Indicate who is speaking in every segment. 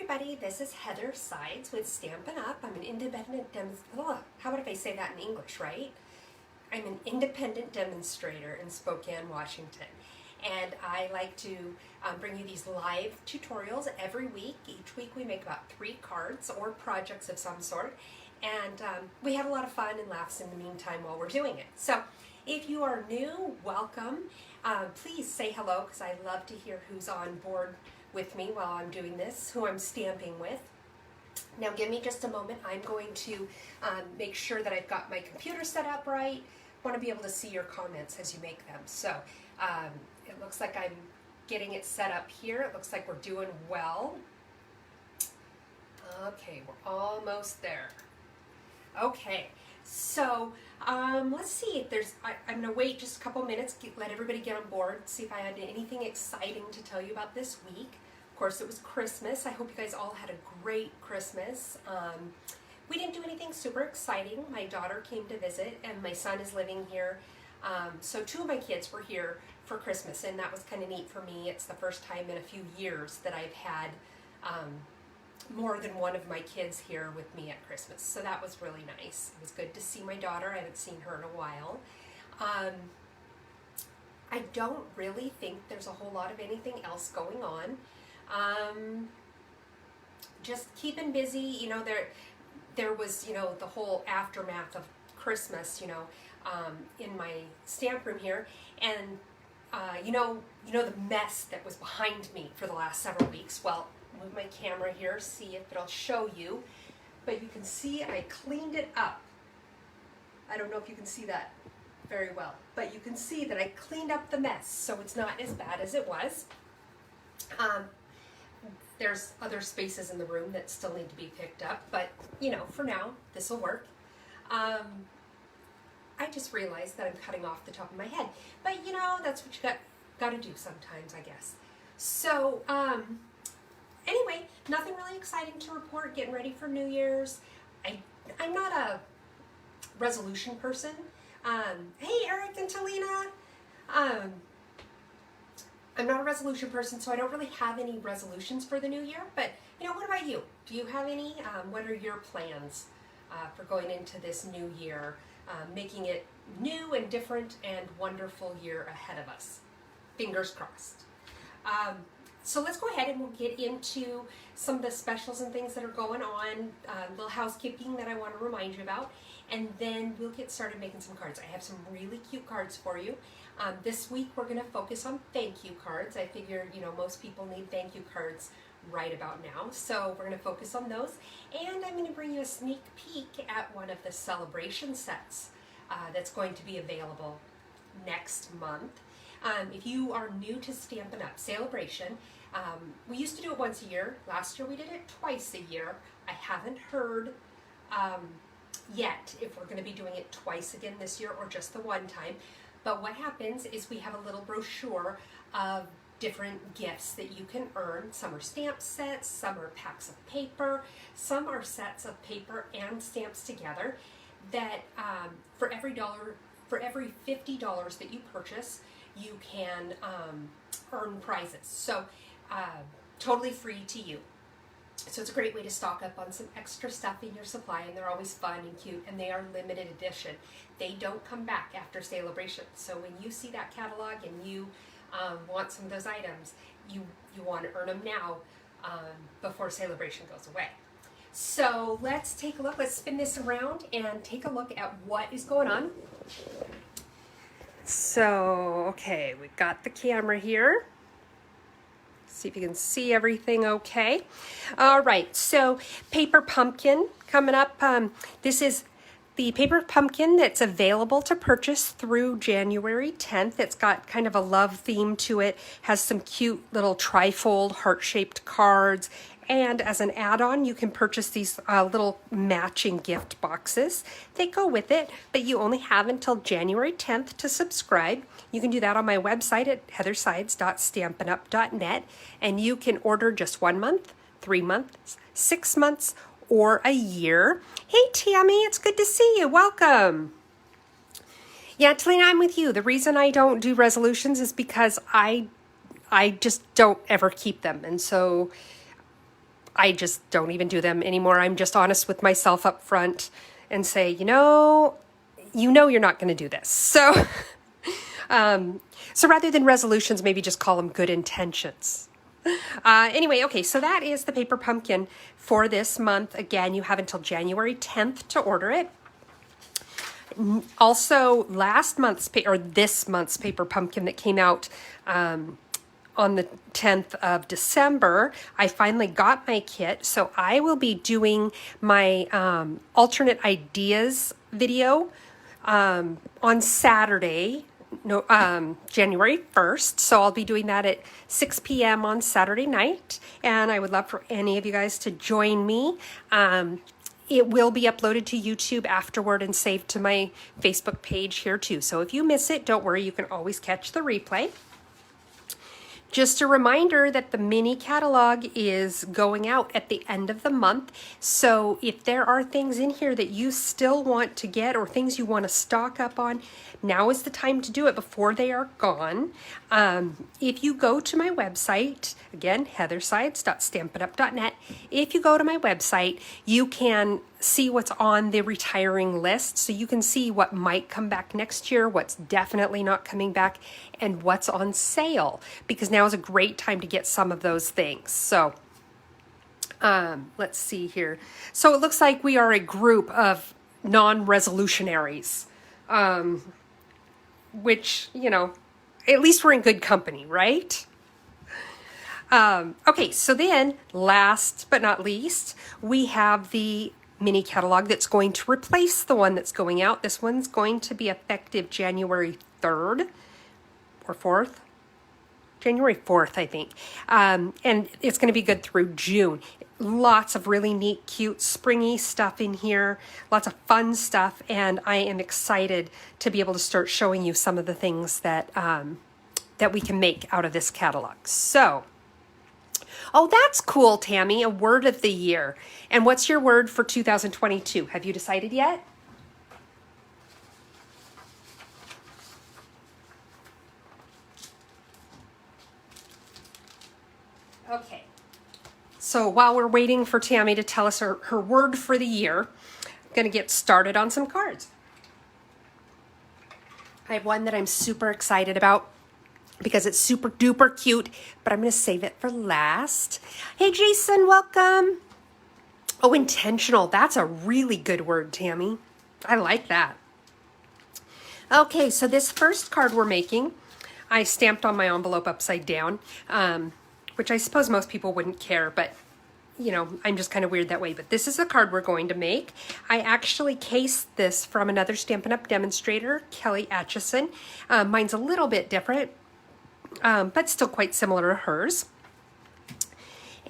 Speaker 1: everybody, this is Heather Sides with Stampin' Up. I'm an independent how would I say that in English, right? I'm an independent demonstrator in Spokane, Washington. And I like to bring you these live tutorials every week. Each week we make about 3 cards or projects of some sort. And we have a lot of fun and laughs in the meantime while we're doing it. So if you are new, welcome. Please say hello because I love to hear who's on board with me while I'm doing this, who I'm stamping with. Now give me just a moment. I'm going to make sure that I've got my computer set up right. I want to be able to see your comments as you make them. So it looks like I'm getting it set up here. It looks like we're doing well. Okay, we're almost there. Okay, so let's see if there's, I'm going to wait just a couple minutes, let everybody get on board, see if I had anything exciting to tell you about this week. Of course, it was Christmas. I hope you guys all had a great Christmas. We didn't do anything super exciting. My daughter came to visit, and my son is living here. So 2 of my kids were here for Christmas, and that was kind of neat for me. It's the first time in a few years that I've had more than one of my kids here with me at Christmas. So that was really nice. It was good to see my daughter. I haven't seen her in a while. I don't really think there's a whole lot of anything else going on. Just keeping busy, you know, there was, you know, the whole aftermath of Christmas, you know, in my stamp room here, and you know the mess that was behind me for the last several weeks. Well, move my camera here, see if it'll show you, but you can see I cleaned it up. I don't know if you can see that very well, but you can see that I cleaned up the mess, so it's not as bad as it was. There's other spaces in the room that still need to be picked up, but you know, for now, this will work. I just realized that I'm cutting off the top of my head, but you know, that's what you got to do sometimes, I guess. So, anyway, nothing really exciting to report. Getting ready for New Year's. I'm not a resolution person. Hey, Eric and Talina. I'm not a resolution person, so I don't really have any resolutions for the new year, but you know, what about you? Do you have any? What are your plans for going into this new year, making it new and different and wonderful year ahead of us? Fingers crossed. So let's go ahead and we'll get into some of the specials and things that are going on, little housekeeping that I want to remind you about, and then we'll get started making some cards. I have some really cute cards for you. This week we're going to focus on thank you cards. I figure, you know, most people need thank you cards right about now, so we're going to focus on those, and I'm going to bring you a sneak peek at one of the celebration sets that's going to be available next month. If you are new to Stampin' Up! Celebration, we used to do it once a year. Last year we did it twice a year. I haven't heard yet if we're going to be doing it twice again this year or just the one time. But what happens is we have a little brochure of different gifts that you can earn. Some are stamp sets, some are packs of paper, some are sets of paper and stamps together that for every $50 that you purchase, you can earn prizes. So totally free to you. So it's a great way to stock up on some extra stuff in your supply, and they're always fun and cute, and they are limited edition. They don't come back after celebration. So when you see that catalog and you want some of those items, you want to earn them now before celebration goes away. So let's take a look. Let's spin this around and take a look at what is going on. So, okay, we've got the camera here. See if you can see everything okay. All right, so Paper Pumpkin coming up. This is the Paper Pumpkin that's available to purchase through January 10th. It's got kind of a love theme to it, has some cute little trifold heart-shaped cards, and as an add-on, you can purchase these little matching gift boxes. They go with it, but you only have until January 10th to subscribe. You can do that on my website at heathersides.stampinup.net, and you can order just 1 month, 3 months, 6 months, or a year. Hey, Tammy, it's good to see you. Welcome. Yeah, Talina, I'm with you. The reason I don't do resolutions is because I just don't ever keep them, and so I just don't even do them anymore. I'm just honest with myself up front and say, you know you're not going to do this. So, so rather than resolutions, maybe just call them good intentions. Anyway, okay, so that is the paper pumpkin for this month. Again, you have until January 10th to order it. Also, this month's paper pumpkin that came out on the 10th of December, I finally got my kit. So I will be doing my alternate ideas video on Saturday, January 1st. So I'll be doing that at 6 p.m. on Saturday night. And I would love for any of you guys to join me. It will be uploaded to YouTube afterward and saved to my Facebook page here too. So if you miss it, don't worry, you can always catch the replay. Just a reminder that the mini catalog is going out at the end of the month. So if there are things in here that you still want to get or things you want to stock up on, now is the time to do it before they are gone. If you go to my website, again, heathersides.stampitup.net, if you go to my website, you can see what's on the retiring list. So you can see what might come back next year, what's definitely not coming back, and what's on sale, because now is a great time to get some of those things. So let's see here. So it looks like we are a group of non-resolutionaries, which, you know, at least we're in good company, right? Okay, so then last but not least, we have the mini catalog that's going to replace the one that's going out. This one's going to be effective January 3rd or 4th. January 4th, I think. And it's going to be good through June. Lots of really neat, cute, springy stuff in here. Lots of fun stuff. And I am excited to be able to start showing you some of the things that, that we can make out of this catalog. So, oh, that's cool, Tammy. A word of the year. And what's your word for 2022? Have you decided yet? Okay. So while we're waiting for Tammy to tell us her word for the year, I'm going to get started on some cards. I have one that I'm super excited about because it's super duper cute, but I'm going to save it for last. Hey, Jason, welcome. Oh, intentional. That's a really good word, Tammy. I like that. Okay, so this first card we're making, I stamped on my envelope upside down, which I suppose most people wouldn't care, but you know, I'm just kind of weird that way. But this is the card we're going to make. I actually cased this from another Stampin' Up! Demonstrator, Kelly Atchison. Mine's a little bit different, but still quite similar to hers.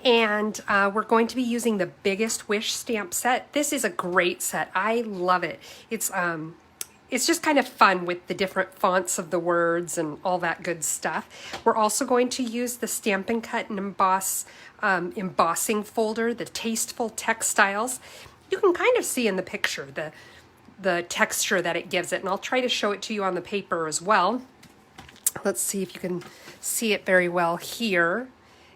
Speaker 1: And we're going to be using the Biggest Wish stamp set. This is a great set. I love it. It's just kind of fun with the different fonts of the words and all that good stuff. We're also going to use the Stampin' Cut and Emboss embossing folder, the Tasteful Textiles. You can kind of see in the picture the texture that it gives it, and I'll try to show it to you on the paper as well. Let's see if you can see it very well here.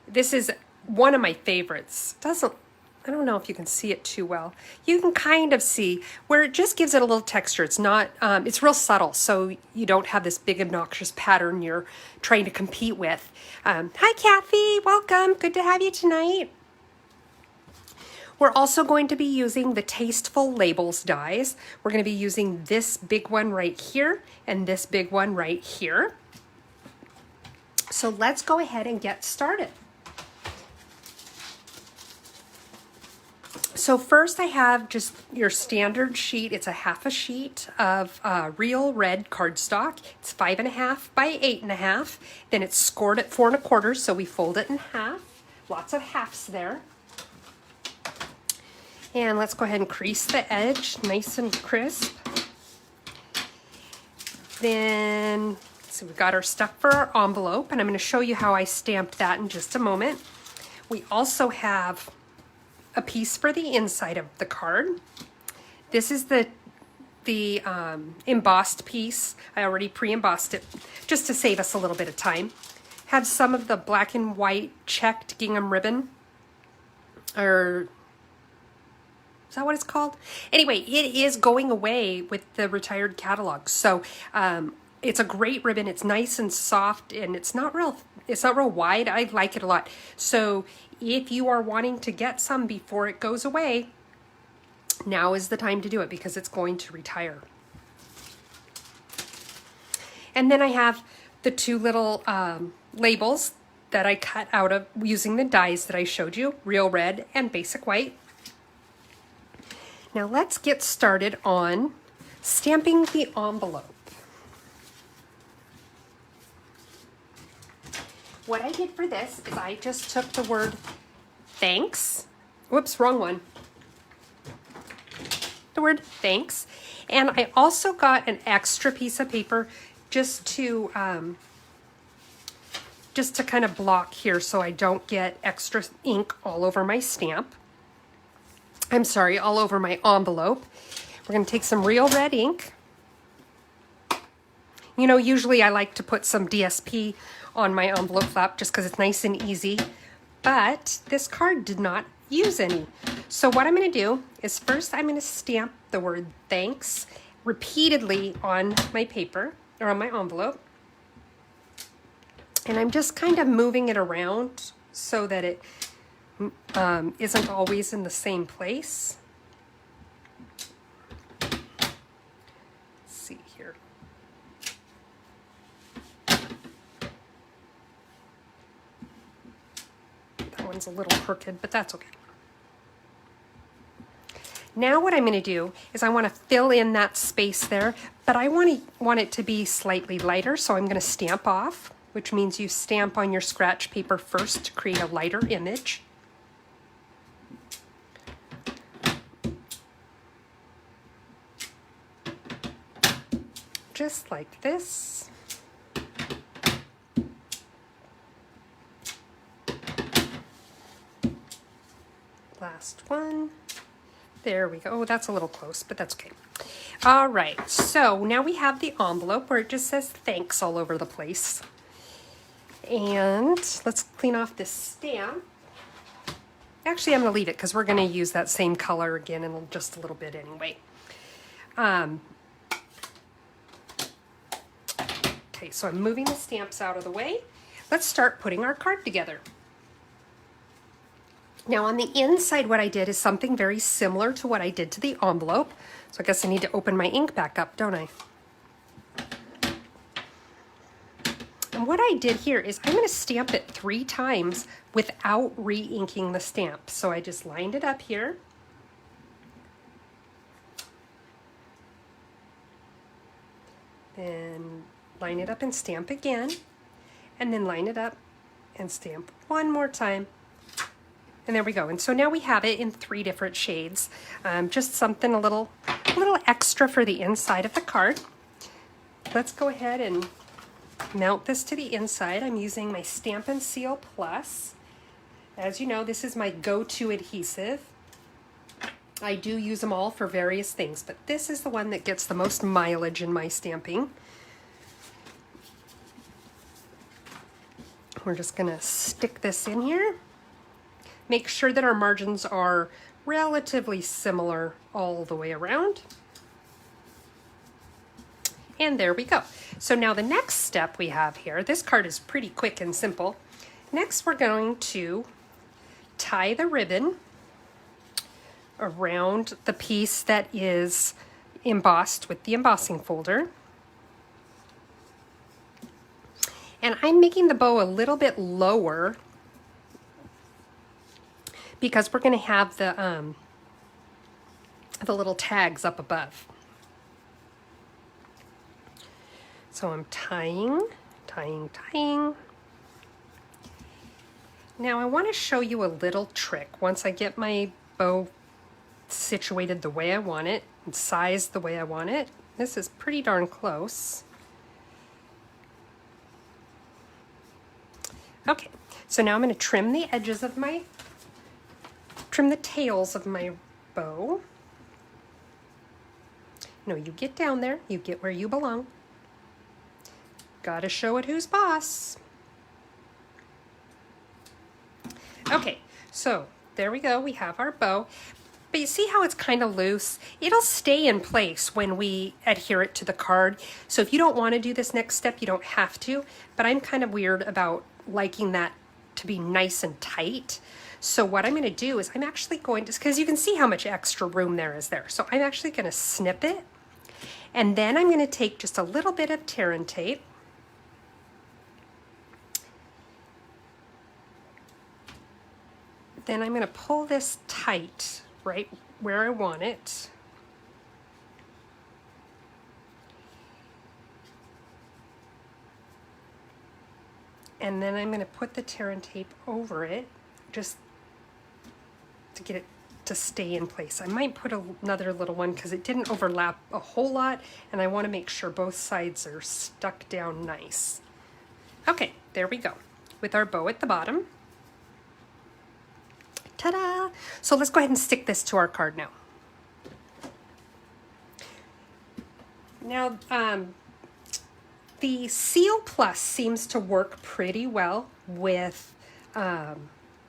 Speaker 1: This is one of my favorites. I don't know if you can see it too well. You can kind of see where it just gives it a little texture. It's not, it's real subtle, so you don't have this big obnoxious pattern you're trying to compete with. Hi, Kathy. Welcome. Good to have you tonight. We're also going to be using the Tasteful Labels dies. We're going to be using this big one right here and this big one right here. So let's go ahead and get started. So first I have just your standard sheet. It's a half a sheet of real red cardstock. It's 5.5 by 8.5. Then it's scored at 4 1/4, so we fold it in half. Lots of halves there. And let's go ahead and crease the edge nice and crisp. Then, so we've got our stuff for our envelope, and I'm going to show you how I stamped that in just a moment. We also have a piece for the inside of the card. This is the embossed piece. I already pre-embossed it just to save us a little bit of time. Have some of the black and white checked gingham ribbon or is that what it's called? Anyway, it is going away with the retired catalog. So it's a great ribbon. It's nice and soft, and it's not real wide. I like it a lot. So if you are wanting to get some before it goes away, now is the time to do it because it's going to retire. And then I have the two little labels that I cut out of using the dies that I showed you, Real Red and Basic White. Now let's get started on stamping the envelope. What I did for this is I just took the word thanks. Whoops, wrong one. The word thanks. And I also got an extra piece of paper just to kind of block here so I don't get extra ink all over my stamp. I'm sorry, all over my envelope. We're going to take some Real Red ink. You know, usually I like to put some DSP on my envelope flap just because it's nice and easy, but this card did not use any. So what I'm going to do is first I'm going to stamp the word thanks repeatedly on my paper or on my envelope. And I'm just kind of moving it around so that it isn't always in the same place. Let's see here. That one's a little crooked, but that's okay. Now what I'm going to do is I want to fill in that space there, but I want it to be slightly lighter, so I'm going to stamp off, which means you stamp on your scratch paper first to create a lighter image. Just like this. Last one. There we go. Oh, that's a little close, but that's okay. All right, so now we have the envelope where it just says thanks all over the place. And let's clean off this stamp. Actually, I'm going to leave it because we're going to use that same color again in just a little bit anyway. Okay, so I'm moving the stamps out of the way. Let's start putting our card together. Now on the inside, what I did is something very similar to what I did to the envelope. So I guess I need to open my ink back up, don't I? And what I did here is I'm going to stamp it 3 times without re-inking the stamp. So I just lined it up here. Then line it up and stamp again. And then line it up and stamp one more time. And there we go. And so now we have it in 3 different shades. Just something a little extra for the inside of the card. Let's go ahead and mount this to the inside. I'm using my Stampin' Seal Plus. As you know, this is my go-to adhesive. I do use them all for various things, but this is the one that gets the most mileage in my stamping. We're just gonna stick this in here. Make sure that our margins are relatively similar all the way around. And there we go. So now the next step we have here, this card is pretty quick and simple. Next, we're going to tie the ribbon around the piece that is embossed with the embossing folder. And I'm making the bow a little bit lower because we're going to have the little tags up above. So I'm tying. Now I want to show you a little trick once I get my bow situated the way I want it and sized the way I want it. This is pretty darn close. Okay, so now I'm going to trim the edges of trim the tails of my bow. No, you get down there, you get where you belong. Gotta show it who's boss. Okay, so there we go. We have our bow. But you see how it's kind of loose? It'll stay in place when we adhere it to the card. So if you don't want to do this next step, you don't have to. But I'm kind of weird about liking that to be nice and tight. So what I'm going to do is I'm actually going to, because you can see how much extra room there is there. So I'm actually going to snip it. And then I'm going to take just a little bit of tear and tape. Then I'm going to pull this tight right where I want it. And then I'm going to put the tear and tape over it just to get it to stay in place. I might put another little one because it didn't overlap a whole lot, and I want to make sure both sides are stuck down nice. Okay, there we go, with our bow at the bottom. Ta-da! So let's go ahead and stick this to our card now. Now, the Seal Plus seems to work pretty well with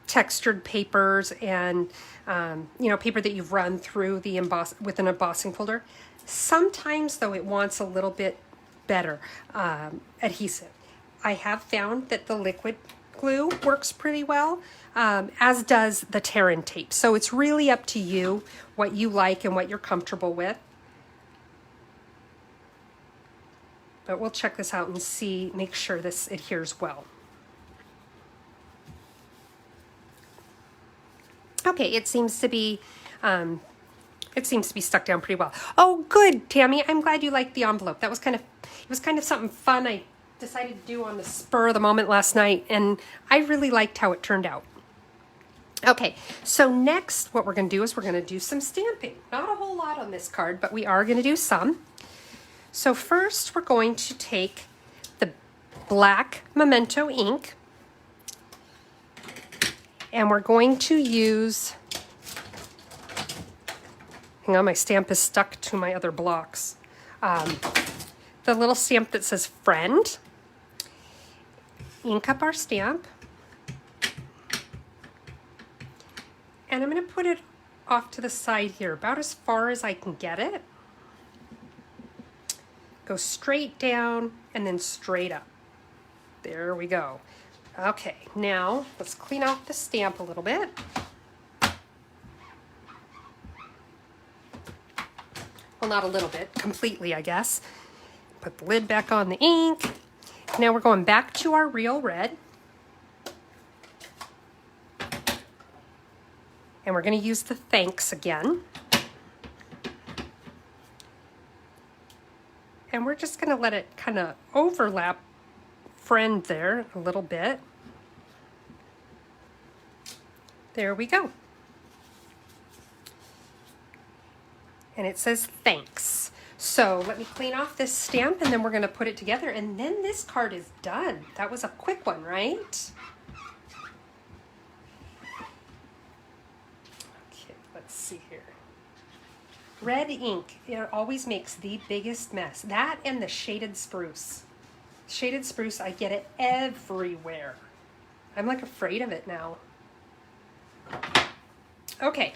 Speaker 1: textured papers and you know, paper that you've run through the with an embossing folder. Sometimes, though, it wants a little bit better adhesive. I have found that the liquid glue works pretty well, as does the tear and tape. So it's really up to you what you like and what you're comfortable with. But we'll check this out and see, make sure this adheres well. Okay, it seems to be stuck down pretty well. Oh, good, Tammy. I'm glad you liked the envelope. That was it was kind of something fun I decided to do on the spur of the moment last night, and I really liked how it turned out. Okay, so next what we're going to do is we're going to do some stamping. Not a whole lot on this card, but we are going to do some. So first we're going to take the black Memento ink, and we're going to use, hang on, my stamp is stuck to my other blocks. The little stamp that says friend. Ink up our stamp. And I'm going to put it off to the side here, about as far as I can get it. Go straight down and then straight up. There we go. Okay, now let's clean off the stamp a little bit. Well, not a little bit, completely, I guess. Put the lid back on the ink. Now we're going back to our real red. And we're going to use the thanks again. And we're just going to let it kind of overlap friend there a little bit. There we go. And it says thanks. So let me clean off this stamp and then we're going to put it together, and then this card is done. That was a quick one, right? Okay, let's see here. Red ink, it always makes the biggest mess. That and the shaded spruce. Shaded spruce, I get it everywhere. I'm like afraid of it now. Okay.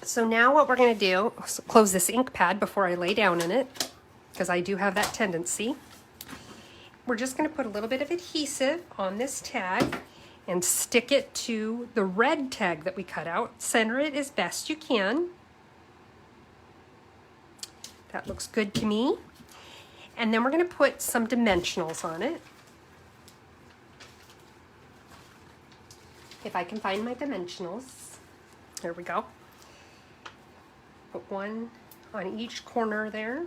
Speaker 1: So now what we're going to do, close this ink pad before I lay down in it, because I do have that tendency. We're just going to put a little bit of adhesive on this tag and stick it to the red tag that we cut out. Center it as best you can. That looks good to me. And then we're going to put some dimensionals on it. If I can find my dimensionals. There we go. Put one on each corner there.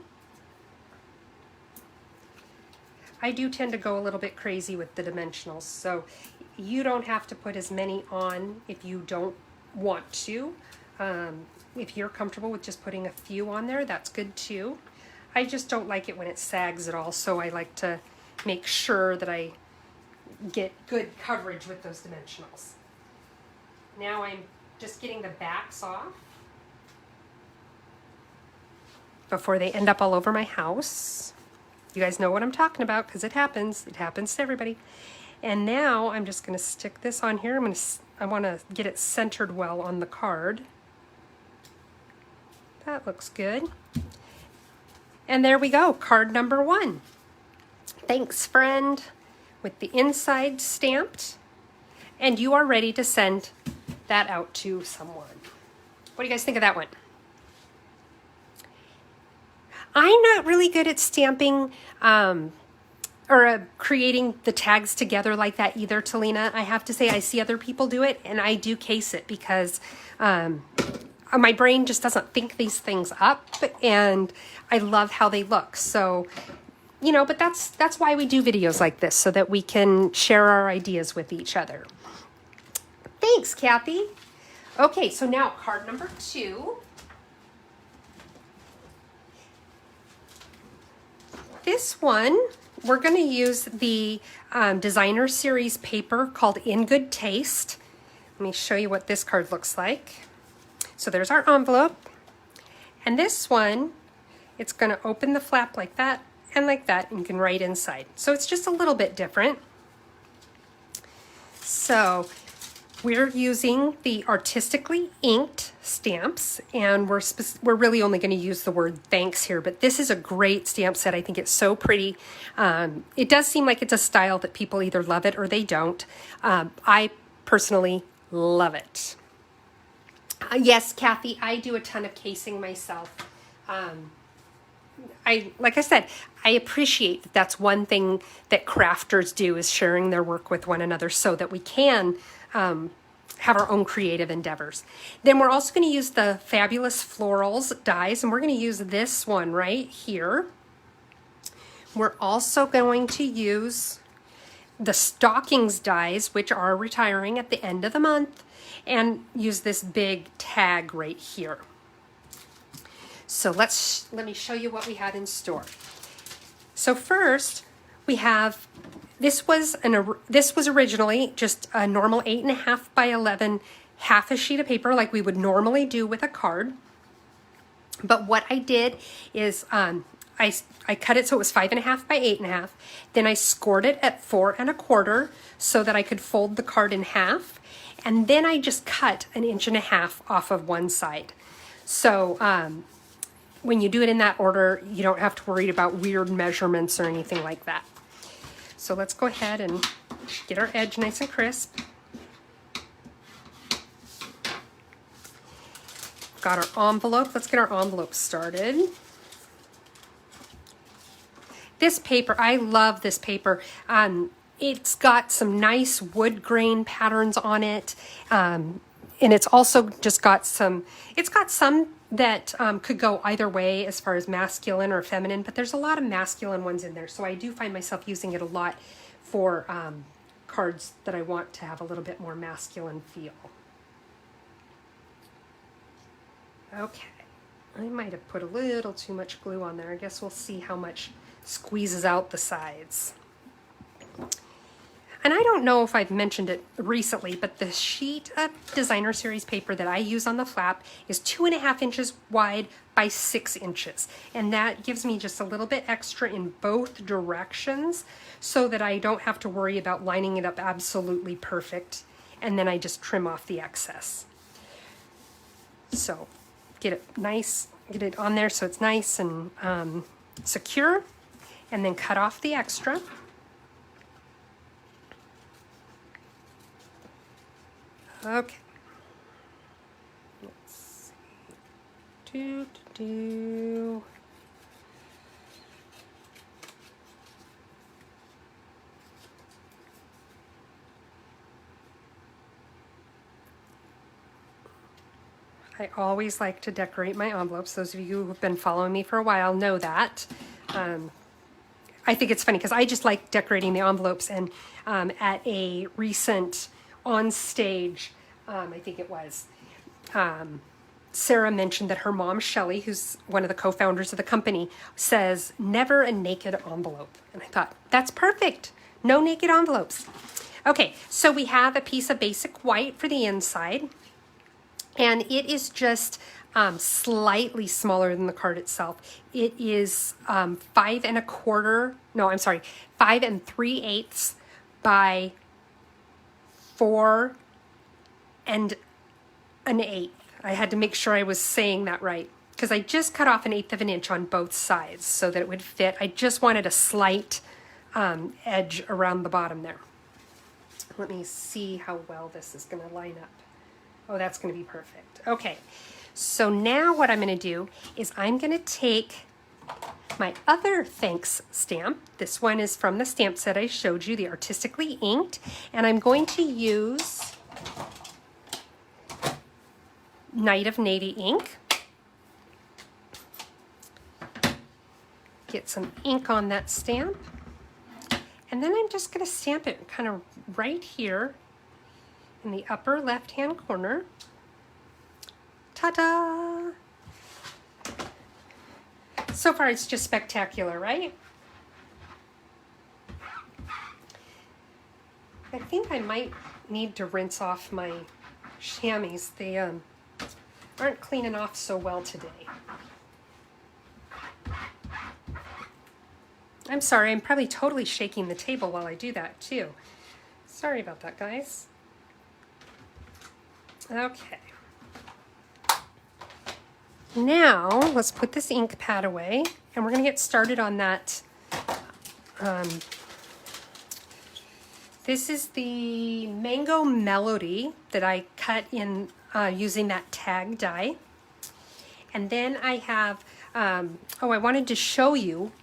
Speaker 1: I do tend to go a little bit crazy with the dimensionals, so you don't have to put as many on if you don't want to. If you're comfortable with just putting a few on there, that's good too. I just don't like it when it sags at all, so I like to make sure that I get good coverage with those dimensionals. Now I'm just getting the backs off before they end up all over my house. You guys know what I'm talking about because it happens. It happens to everybody. And now I'm just going to stick this on here. I want to get it centered well on the card. That looks good. And there we go, card number 1. Thanks, friend, with the inside stamped. And you are ready to send that out to someone. What do you guys think of that one? I'm not really good at stamping or creating the tags together like that either, Talina. I have to say I see other people do it, and I do case it because my brain just doesn't think these things up, and I love how they look. So, you know, but that's why we do videos like this, so that we can share our ideas with each other. Thanks, Kathy. Okay, so now card number 2. This one, we're going to use the designer series paper called In Good Taste. Let me show you what this card looks like. So there's our envelope. And this one, it's going to open the flap like that, and you can write inside. So it's just a little bit different. So we're using the artistically inked stamps, and we're really only going to use the word thanks here, but this is a great stamp set. I think it's so pretty. It does seem like it's a style that people either love it or they don't. I personally love it. Yes, Kathy, I do a ton of casing myself. Like I said, I appreciate that that's one thing that crafters do, is sharing their work with one another so that we can have our own creative endeavors. Then we're also going to use the Fabulous Florals dies, and we're going to use this one right here. We're also going to use the Stockings dies, which are retiring at the end of the month, and use this big tag right here. So let me show you what we had in store. So first we have, this was originally just a normal 8.5 by 11, half a sheet of paper like we would normally do with a card. But what I did is I cut it so it was 5.5 by 8.5. Then I scored it at 4 1/4 so that I could fold the card in half. And then I just cut 1.5 inches off of one side. So when you do it in that order, you don't have to worry about weird measurements or anything like that. So let's go ahead and get our edge nice and crisp. Got our envelope. Let's get our envelope started. This paper, I love this paper. It's got some nice wood grain patterns on it. And it's also just got some, that could go either way as far as masculine or feminine, but there's a lot of masculine ones in there. So I do find myself using it a lot for cards that I want to have a little bit more masculine feel. Okay, I might have put a little too much glue on there. I guess we'll see how much squeezes out the sides. And I don't know if I've mentioned it recently, but the sheet of designer series paper that I use on the flap is 2.5 inches wide by 6 inches. And that gives me just a little bit extra in both directions so that I don't have to worry about lining it up absolutely perfect. And then I just trim off the excess. So get it nice, get it on there so it's nice and secure, and then cut off the extra. Okay. Let's see. I always like to decorate my envelopes. Those of you who've been following me for a while know that. I think it's funny because I just like decorating the envelopes, and at a recent on stage, I think it was, Sarah mentioned that her mom, Shelley, who's one of the co-founders of the company, says never a naked envelope. And I thought, that's perfect. No naked envelopes. Okay, so we have a piece of basic white for the inside, and it is just slightly smaller than the card itself. It is 5 3/8 by 4 1/8. I had to make sure I was saying that right, because I just cut off 1/8 of an inch on both sides so that it would fit. I just wanted a slight edge around the bottom there. Let me see how well this is going to line up. Oh, that's going to be perfect. Okay, so now what I'm going to do is I'm going to take my other thanks stamp. This one is from the stamp set I showed you, the artistically inked, and I'm going to use Night of Navy ink. Get some ink on that stamp, and then I'm just going to stamp it kind of right here in the upper left hand corner. Ta-da! So far it's just spectacular, right? I think I might need to rinse off my chamois. They aren't cleaning off so well today. I'm sorry, I'm probably totally shaking the table while I do that too. Sorry about that, guys. Okay. Now, let's put this ink pad away, and we're going to get started on that. This is the Mango Melody that I cut in using that tag die. And then I have, I wanted to show you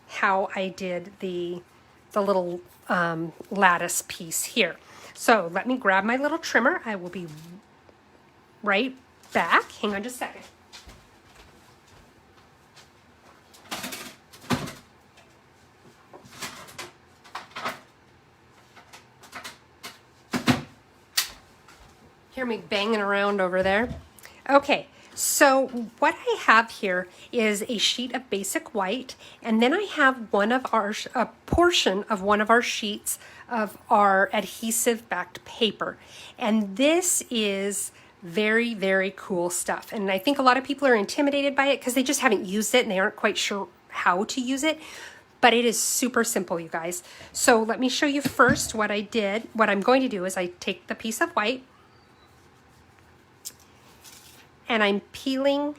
Speaker 1: how I did the little lattice piece here. So let me grab my little trimmer. I will be right back. Hang on just a second. Hear me banging around over there. Okay, so what I have here is a sheet of basic white, and then I have a portion of one of our sheets of our adhesive backed paper. And this is very, very cool stuff. And I think a lot of people are intimidated by it because they just haven't used it and they aren't quite sure how to use it. But it is super simple, you guys. So let me show you first what I did. What I'm going to do is I take the piece of white, and I'm peeling.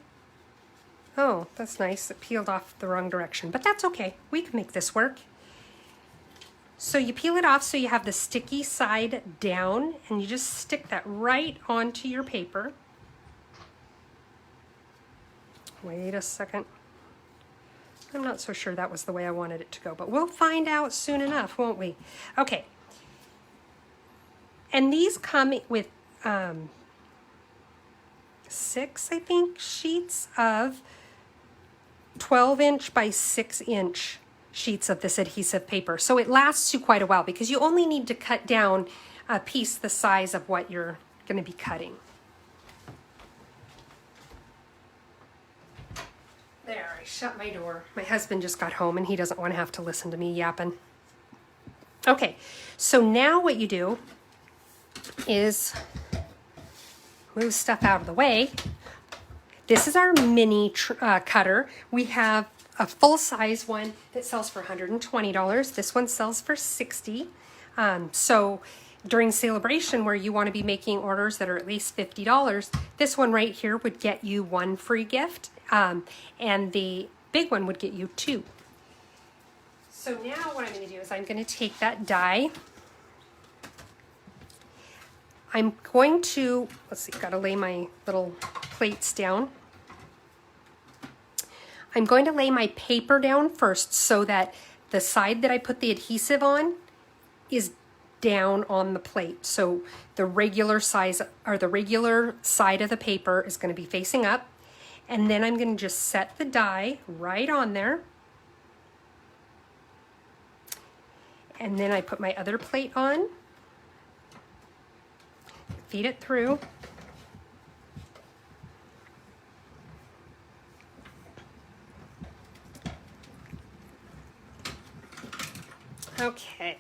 Speaker 1: Oh, that's nice. It peeled off the wrong direction, but that's okay. We can make this work. So you peel it off so you have the sticky side down, and you just stick that right onto your paper. Wait a second. I'm not so sure that was the way I wanted it to go, but we'll find out soon enough, won't we? Okay. And these come with 6, I think, sheets of 12-inch by 6-inch sheets of this adhesive paper. So it lasts you quite a while because you only need to cut down a piece the size of what you're going to be cutting. There, I shut my door. My husband just got home and he doesn't want to have to listen to me yapping. Okay, so now what you do is move stuff out of the way. This is our mini cutter. We have a full-size one that sells for $120. This one sells for $60. So during celebration where you want to be making orders that are at least $50, this one right here would get you 1 free gift, and the big one would get you 2. So now what I'm going to do is I'm going to take that die. I'm going to, let's see, got to lay my little plates down. I'm going to lay my paper down first so that the side that I put the adhesive on is down on the plate. So the regular size, or the regular side of the paper is going to be facing up. And then I'm going to just set the die right on there. And then I put my other plate on. Feed it through. Okay.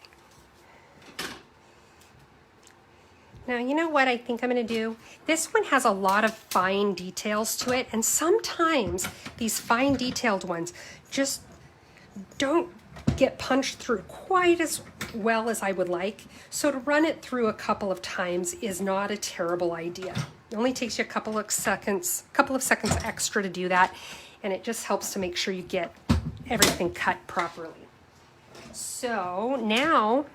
Speaker 1: Now, you know what I think I'm going to do? This one has a lot of fine details to it, and sometimes these fine detailed ones just don't get punched through quite as well as I would like. So to run it through a couple of times is not a terrible idea. It only takes you a couple of seconds extra to do that, and it just helps to make sure you get everything cut properly. So now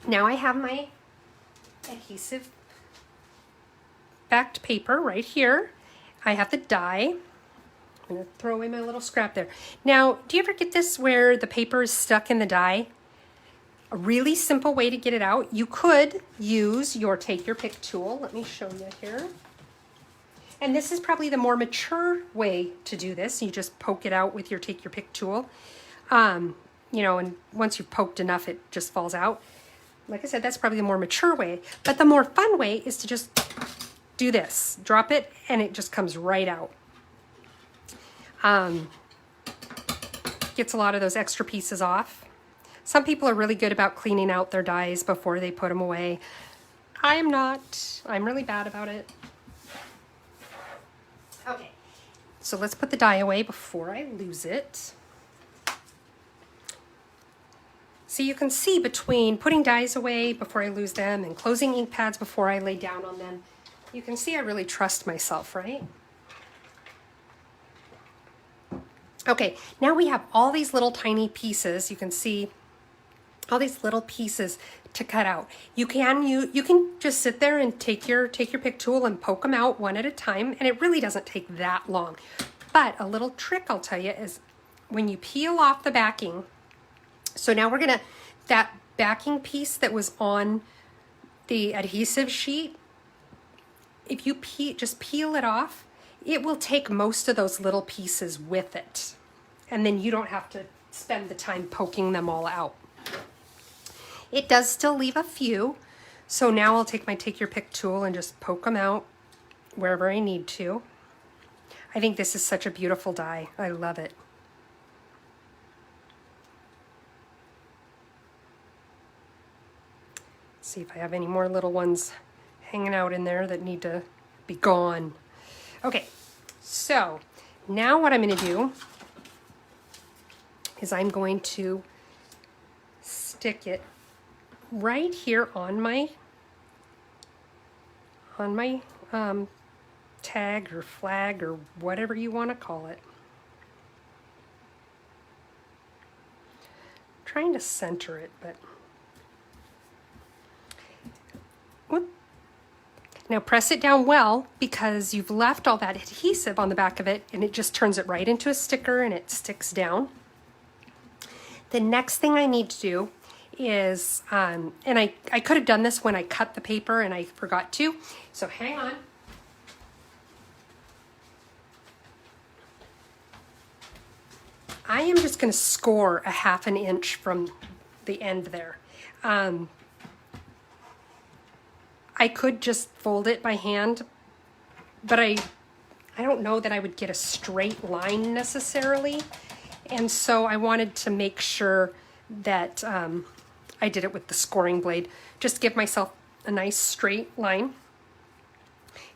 Speaker 1: I have my adhesive backed paper right here. I have the die. I'm going to throw away my little scrap there. Now, do you ever get this where the paper is stuck in the die? A really simple way to get it out, you could use your take your pick tool. Let me show you here. And this is probably the more mature way to do this. You just poke it out with your take your pick tool. You know, and once you've poked enough, it just falls out. Like I said, that's probably the more mature way. But the more fun way is to just do this. Drop it, and it just comes right out. Gets a lot of those extra pieces off. Some people are really good about cleaning out their dies before they put them away. I'm not. I'm really bad about it. Okay, so let's put the die away before I lose it. So you can see between putting dies away before I lose them and closing ink pads before I lay down on them, you can see I really trust myself, right? Okay, now we have all these little tiny pieces. You can see all these little pieces to cut out. You can just sit there and take your pick tool and poke them out one at a time, and it really doesn't take that long. But a little trick I'll tell you is when you peel off the backing. So now we're gonna, that backing piece that was on the adhesive sheet, if you just peel it off, it will take most of those little pieces with it. And then you don't have to spend the time poking them all out. It does still leave a few. So now I'll take my take your pick tool and just poke them out wherever I need to. I think this is such a beautiful die. I love it. See if I have any more little ones hanging out in there that need to be gone. Okay, so now what I'm going to do is I'm going to stick it right here on my tag or flag or whatever you want to call it. I'm trying to center it, but whoop. Now press it down well, because you've left all that adhesive on the back of it, and it just turns it right into a sticker and it sticks down. The next thing I need to do is, and I could have done this when I cut the paper and I forgot to, so hang on. I am just going to score a ½ an inch from the end there. I could just fold it by hand, but I don't know that I would get a straight line necessarily. And so I wanted to make sure that I did it with the scoring blade. Just give myself a nice straight line.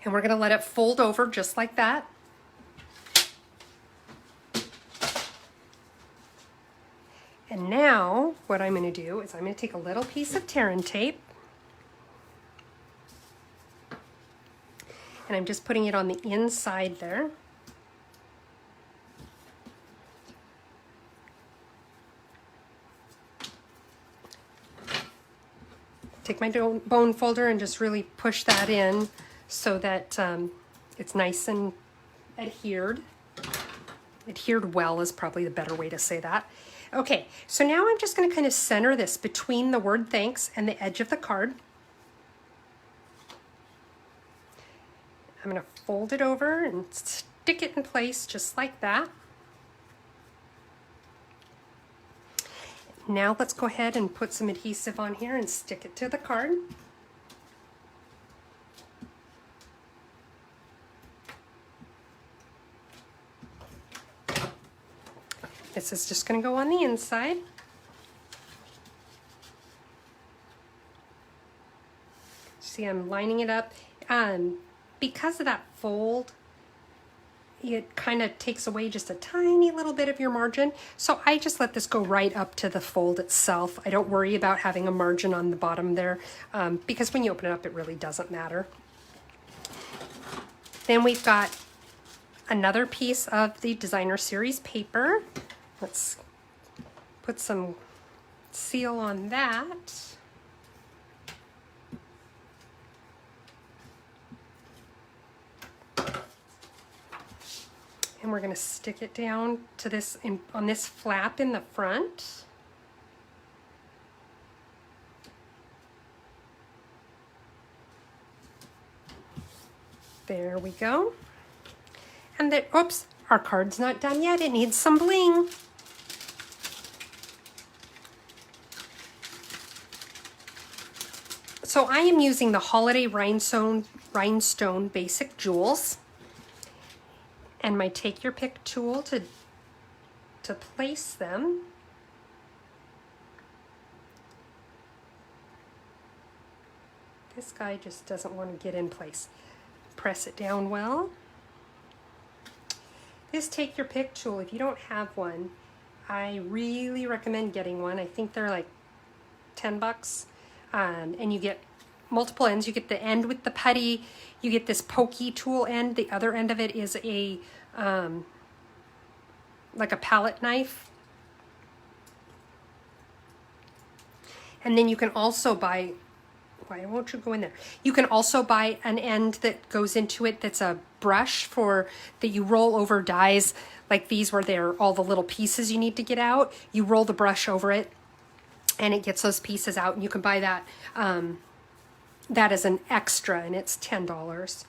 Speaker 1: And we're gonna let it fold over just like that. And now what I'm gonna do is I'm gonna take a little piece of tear-in tape, and I'm just putting it on the inside there. Take my bone folder and just really push that in so that it's nice and adhered. Adhered well is probably the better way to say that. Okay, so now I'm just going to kind of center this between the word thanks and the edge of the card. I'm going to fold it over and stick it in place just like that. Now let's go ahead and put some adhesive on here and stick it to the card. This is just going to go on the inside. See, I'm lining it up. Because of that fold, it kind of takes away just a tiny little bit of your margin. So I just let this go right up to the fold itself. I don't worry about having a margin on the bottom there because when you open it up, it really doesn't matter. Then we've got another piece of the Designer Series paper. Let's put some seal on that. And we're going to stick it down to this on this flap in the front. There we go. And then, oops, our card's not done yet. It needs some bling. So I am using the Holiday Rhinestone Basic Jewels and my Take Your Pick tool to place them. This guy just doesn't want to get in place. Press it down well. This Take Your Pick tool, if you don't have one, I really recommend getting one. I think they're like 10 bucks. And you get multiple ends. You get the end with the putty. You get this pokey tool end. The other end of it is a like a palette knife. And then you can also buy, why won't you go in there? You can also buy an end that goes into it that's a brush for that you roll over dies like these where they're all the little pieces you need to get out. You roll the brush over it and it gets those pieces out, and you can buy that that as an extra, and it's $10.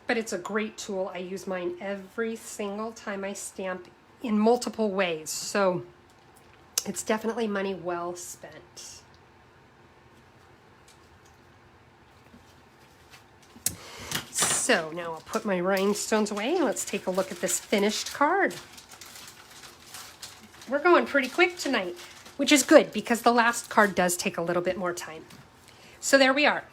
Speaker 1: But it's a great tool. I use mine every single time I stamp in multiple ways, so it's definitely money well spent. So now I'll put my rhinestones away and let's take a look at this finished card. We're going pretty quick tonight, which is good because the last card does take a little bit more time. So there we are.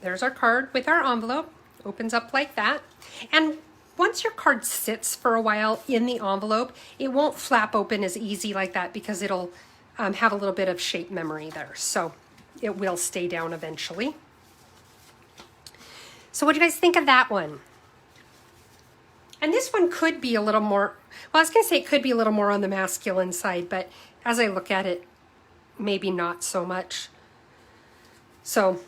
Speaker 1: There's our card with our envelope. Opens up like that. And once your card sits for a while in the envelope, it won't flap open as easy like that because it'll have a little bit of shape memory there. So it will stay down eventually. So what do you guys think of that one? And this one could be a little more, well, I was going to say it could be a little more on the masculine side, but as I look at it, maybe not so much. So,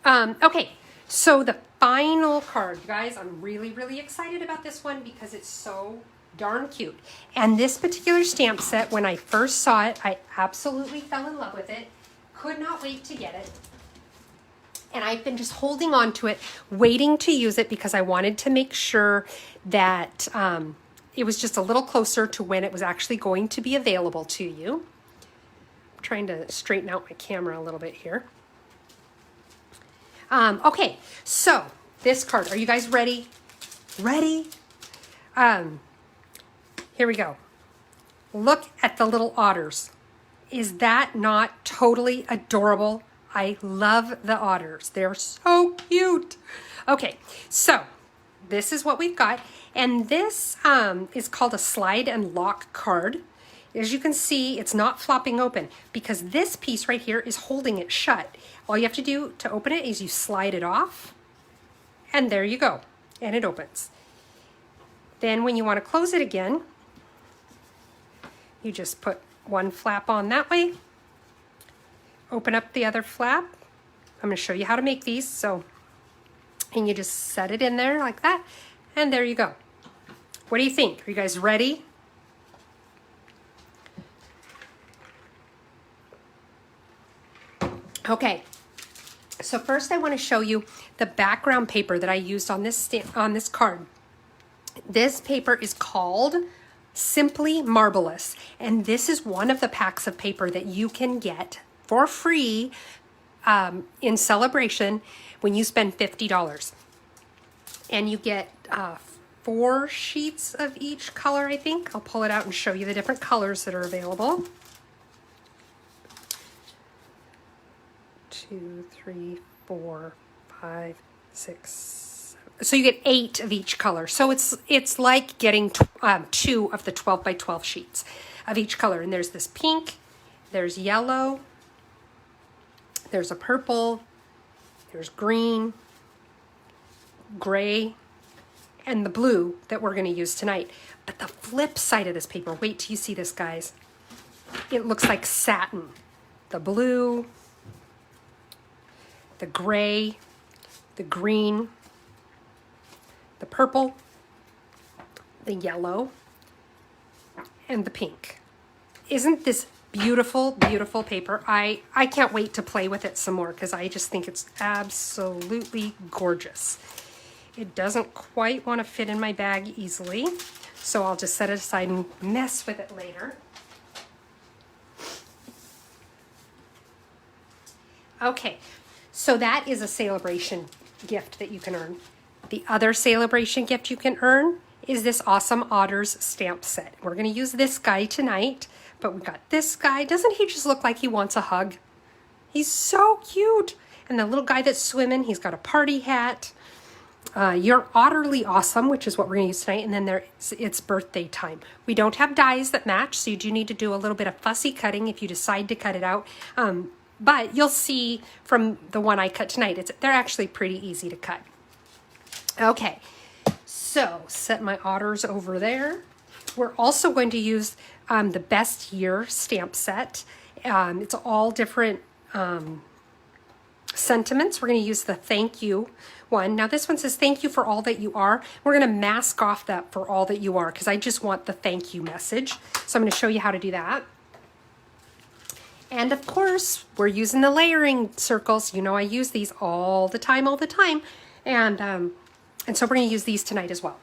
Speaker 1: okay, so the final card, you guys, I'm really, really excited about this one because it's so darn cute. And this particular stamp set, when I first saw it, I absolutely fell in love with it. Could not wait to get it. And I've been just holding on to it, waiting to use it because I wanted to make sure that it was just a little closer to when it was actually going to be available to you. I'm trying to straighten out my camera a little bit here. Okay, so this card, are you guys ready? Ready? Here we go. Look at the little otters. Is that not totally adorable? I love the otters. They're so cute. Okay, so this is what we've got. And this is called a slide and lock card. As you can see, it's not flopping open because this piece right here is holding it shut. All you have to do to open it is you slide it off, and there you go, and it opens. Then when you want to close it again, you just put one flap on that way, open up the other flap. I'm going to show you how to make these. So, and you just set it in there like that, and there you go. What do you think? Are you guys ready? Okay, so first I want to show you the background paper that I used on this card. This paper is called Simply Marvelous, and this is one of the packs of paper that you can get for free in celebration when you spend $50. And you get 4 sheets of each color, I think. I'll pull it out and show you the different colors that are available. 2, 3, 4,
Speaker 2: 5, 6. So you get 8 of each color. So it's like getting 2 of the 12 by 12 sheets of each color. And there's this pink, there's yellow, there's a purple, there's green, gray, and the blue that we're going to use tonight. But the flip side of this paper, wait till you see this, guys. It looks like satin. The blue, the gray, the green, the purple, the yellow, and the pink. Isn't this beautiful, beautiful paper? I can't wait to play with it some more because I just think it's absolutely gorgeous. It doesn't quite want to fit in my bag easily, so I'll just set it aside and mess with it later. Okay, so that is a celebration gift that you can earn. The other celebration gift you can earn is this awesome Otters Stamp Set. We're going to use this guy tonight, but we got this guy. Doesn't he just look like he wants a hug? He's so cute. And the little guy that's swimming, he's got a party hat. You're Otterly Awesome, which is what we're going to use tonight, and then it's birthday time. We don't have dies that match, so you do need to do a little bit of fussy cutting if you decide to cut it out. But you'll see from the one I cut tonight, they're actually pretty easy to cut. Okay, so set my otters over there. We're also going to use the Best Year stamp set. It's all different sentiments. We're going to use the thank you one. Now this one says thank you for all that you are. We're going to mask off that for all that you are because I just want the thank you message. So I'm going to show you how to do that. And of course, we're using the layering circles. You know I use these all the time. And so we're going to use these tonight as well.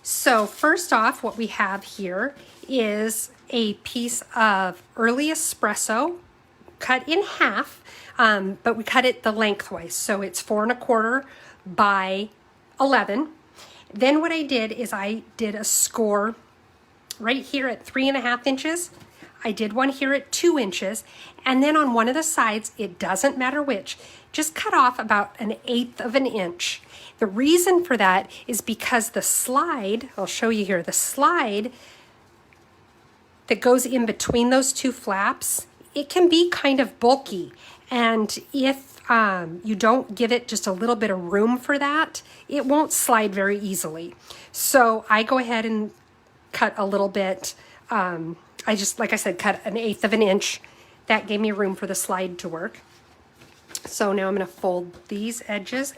Speaker 2: So first off, what we have here is a piece of early espresso cut in half, but we cut it the lengthwise. So it's 4 1/4 by 11. Then what I did is I did a score right here at 3 1/2 inches. I did one here at 2 inches. And then on one of the sides, it doesn't matter which, just cut off about 1/8 of an inch. The reason for that is because the slide, I'll show you here, the slide that goes in between those two flaps, it can be kind of bulky. And if you don't give it just a little bit of room for that, it won't slide very easily. So I go ahead and cut a little bit. I just, like I said, cut 1/8 of an inch. That gave me room for the slide to work. So now I'm going to fold these edges.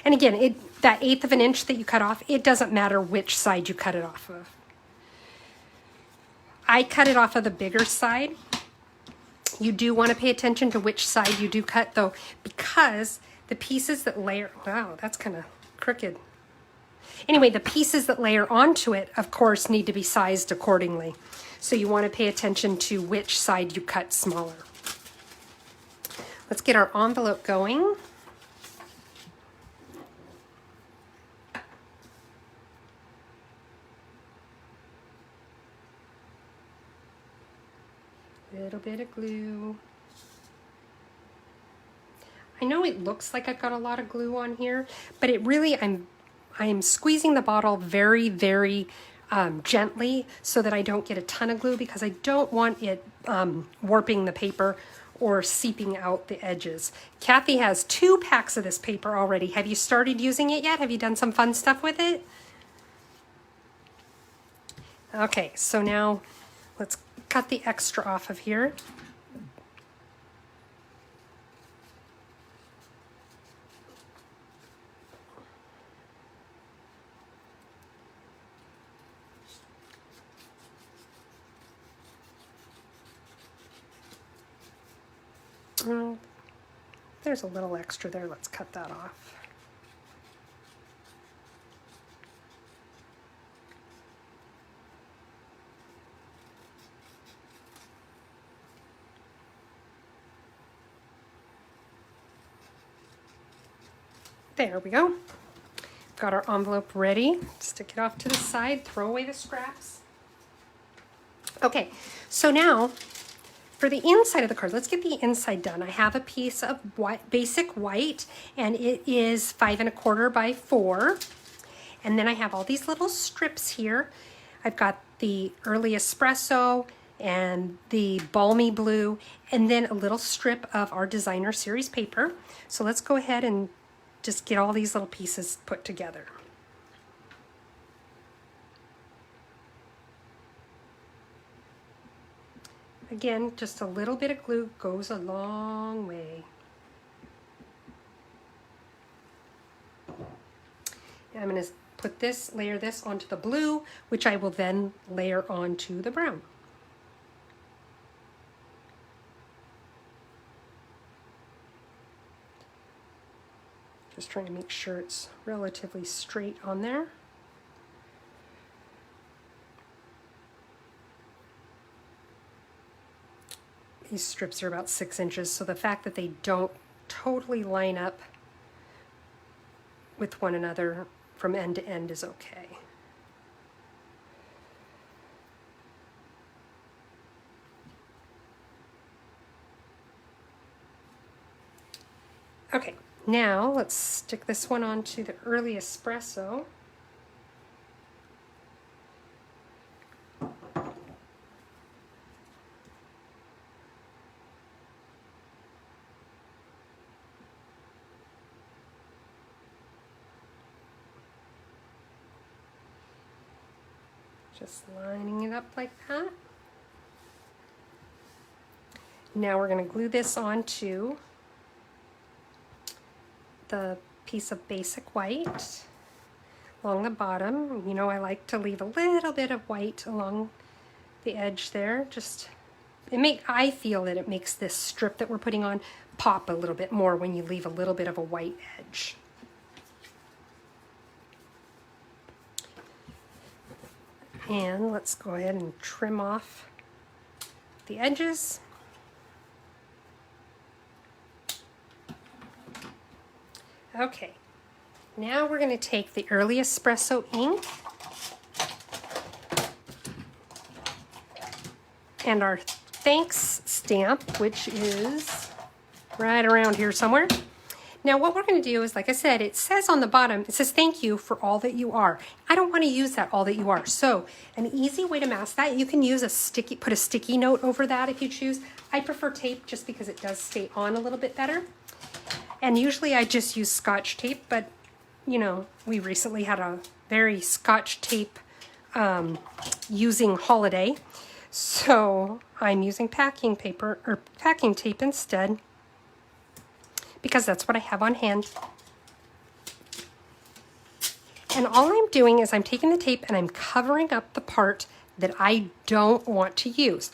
Speaker 2: And again, that 1/8 of an inch that you cut off, it doesn't matter which side you cut it off of. I cut it off of the bigger side. You do want to pay attention to which side you do cut though, because the pieces that layer, wow, that's kind of crooked. Anyway, the pieces that layer onto it, of course, need to be sized accordingly. So you want to pay attention to which side you cut smaller. Let's get our envelope going. Little bit of glue. I know it looks like I've got a lot of glue on here, but it really, I'm squeezing the bottle very, very gently so that I don't get a ton of glue because I don't want it warping the paper or seeping out the edges. Kathy has 2 packs of this paper already. Have you started using it yet? Have you done some fun stuff with it? Okay, so now let's cut the extra off of here. There's a little extra there. Let's cut that off. There we go. Got our envelope ready. Stick it off to the side, throw away the scraps. Okay, so now for the inside of the card, let's get the inside done. I have a piece of white, basic white, and it is 5 1/4 by 4. And then I have all these little strips here. I've got the early espresso and the balmy blue, and then a little strip of our designer series paper. So let's go ahead and just get all these little pieces put together. Again, just a little bit of glue goes a long way. And I'm going to put this, layer this onto the blue, which I will then layer onto the brown. Just trying to make sure it's relatively straight on there. These strips are about 6 inches, so the fact that they don't totally line up with one another from end to end is okay. Okay, now let's stick this one onto the early espresso. Just lining it up like that. Now we're going to glue this onto the piece of basic white along the bottom. You know, I like to leave a little bit of white along the edge there. Just I feel that it makes this strip that we're putting on pop a little bit more when you leave a little bit of a white edge. And let's go ahead and trim off the edges. Okay, now we're going to take the early espresso ink and our thanks stamp, which is right around here somewhere. Now what we're going to do is, like I said, it says on the bottom, it says thank you for all that you are. I don't want to use that all that you are. So an easy way to mask that, you can use put a sticky note over that if you choose. I prefer tape just because it does stay on a little bit better. And usually I just use Scotch tape, but you know, we recently had a very Scotch tape using holiday. So I'm using packing paper or packing tape instead, because that's what I have on hand. And all I'm doing is I'm taking the tape and I'm covering up the part that I don't want to use.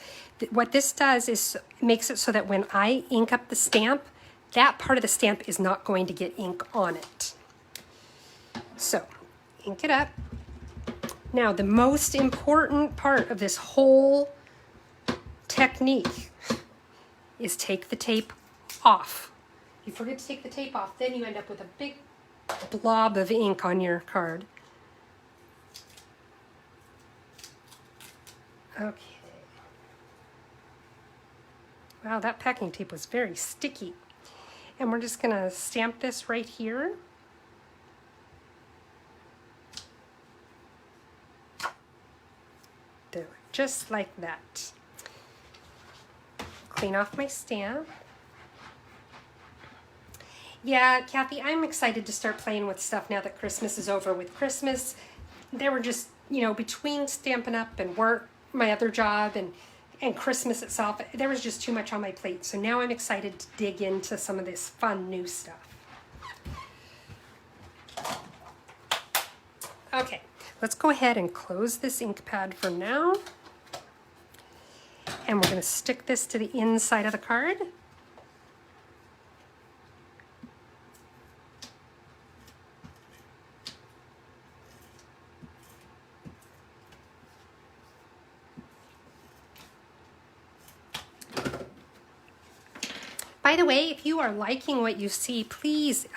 Speaker 2: What this does is makes it so that when I ink up the stamp, that part of the stamp is not going to get ink on it. So, ink it up. Now, the most important part of this whole technique is take the tape off. You forget to take the tape off, then you end up with a big blob of ink on your card. Okay. Wow, that packing tape was very sticky. And we're just going to stamp this right here. There, just like that. Clean off my stamp. Yeah, Kathy, I'm excited to start playing with stuff now that Christmas is over. With Christmas, there were just, you know, between Stampin' Up! And work, my other job, and Christmas itself, there was just too much on my plate. So now I'm excited to dig into some of this fun new stuff. Okay, let's go ahead and close this ink pad for now. And we're going to stick this to the inside of the card. By the way, if you are liking what you see, please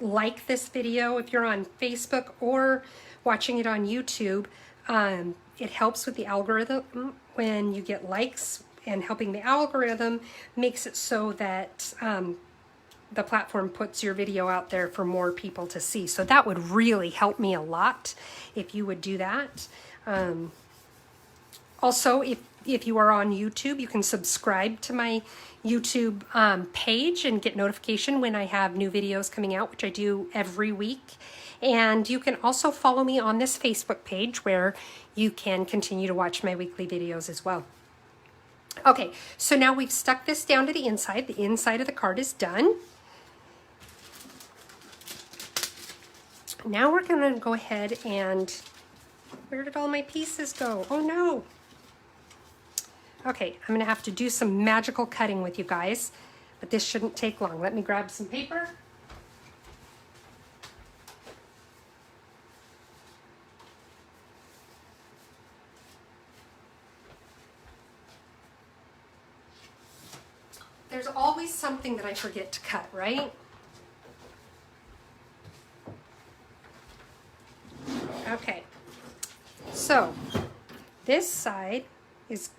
Speaker 2: like this video if you're on Facebook or watching it on YouTube. It helps with the algorithm when you get likes, and helping the algorithm makes it so that the platform puts your video out there for more people to see. So that would really help me a lot if you would do that. Also, if you are on YouTube, you can subscribe to my YouTube page and get notification when I have new videos coming out, which I do every week. And you can also follow me on this Facebook page where you can continue to watch my weekly videos as well. Okay, so now we've stuck this down to the inside. The inside of the card is done. Now we're going to go ahead and, where did all my pieces go? Oh no. Okay, I'm going to have to do some magical cutting with you guys, but this shouldn't take long. Let me grab some paper. There's always something that I forget to cut, right? Okay, so this side is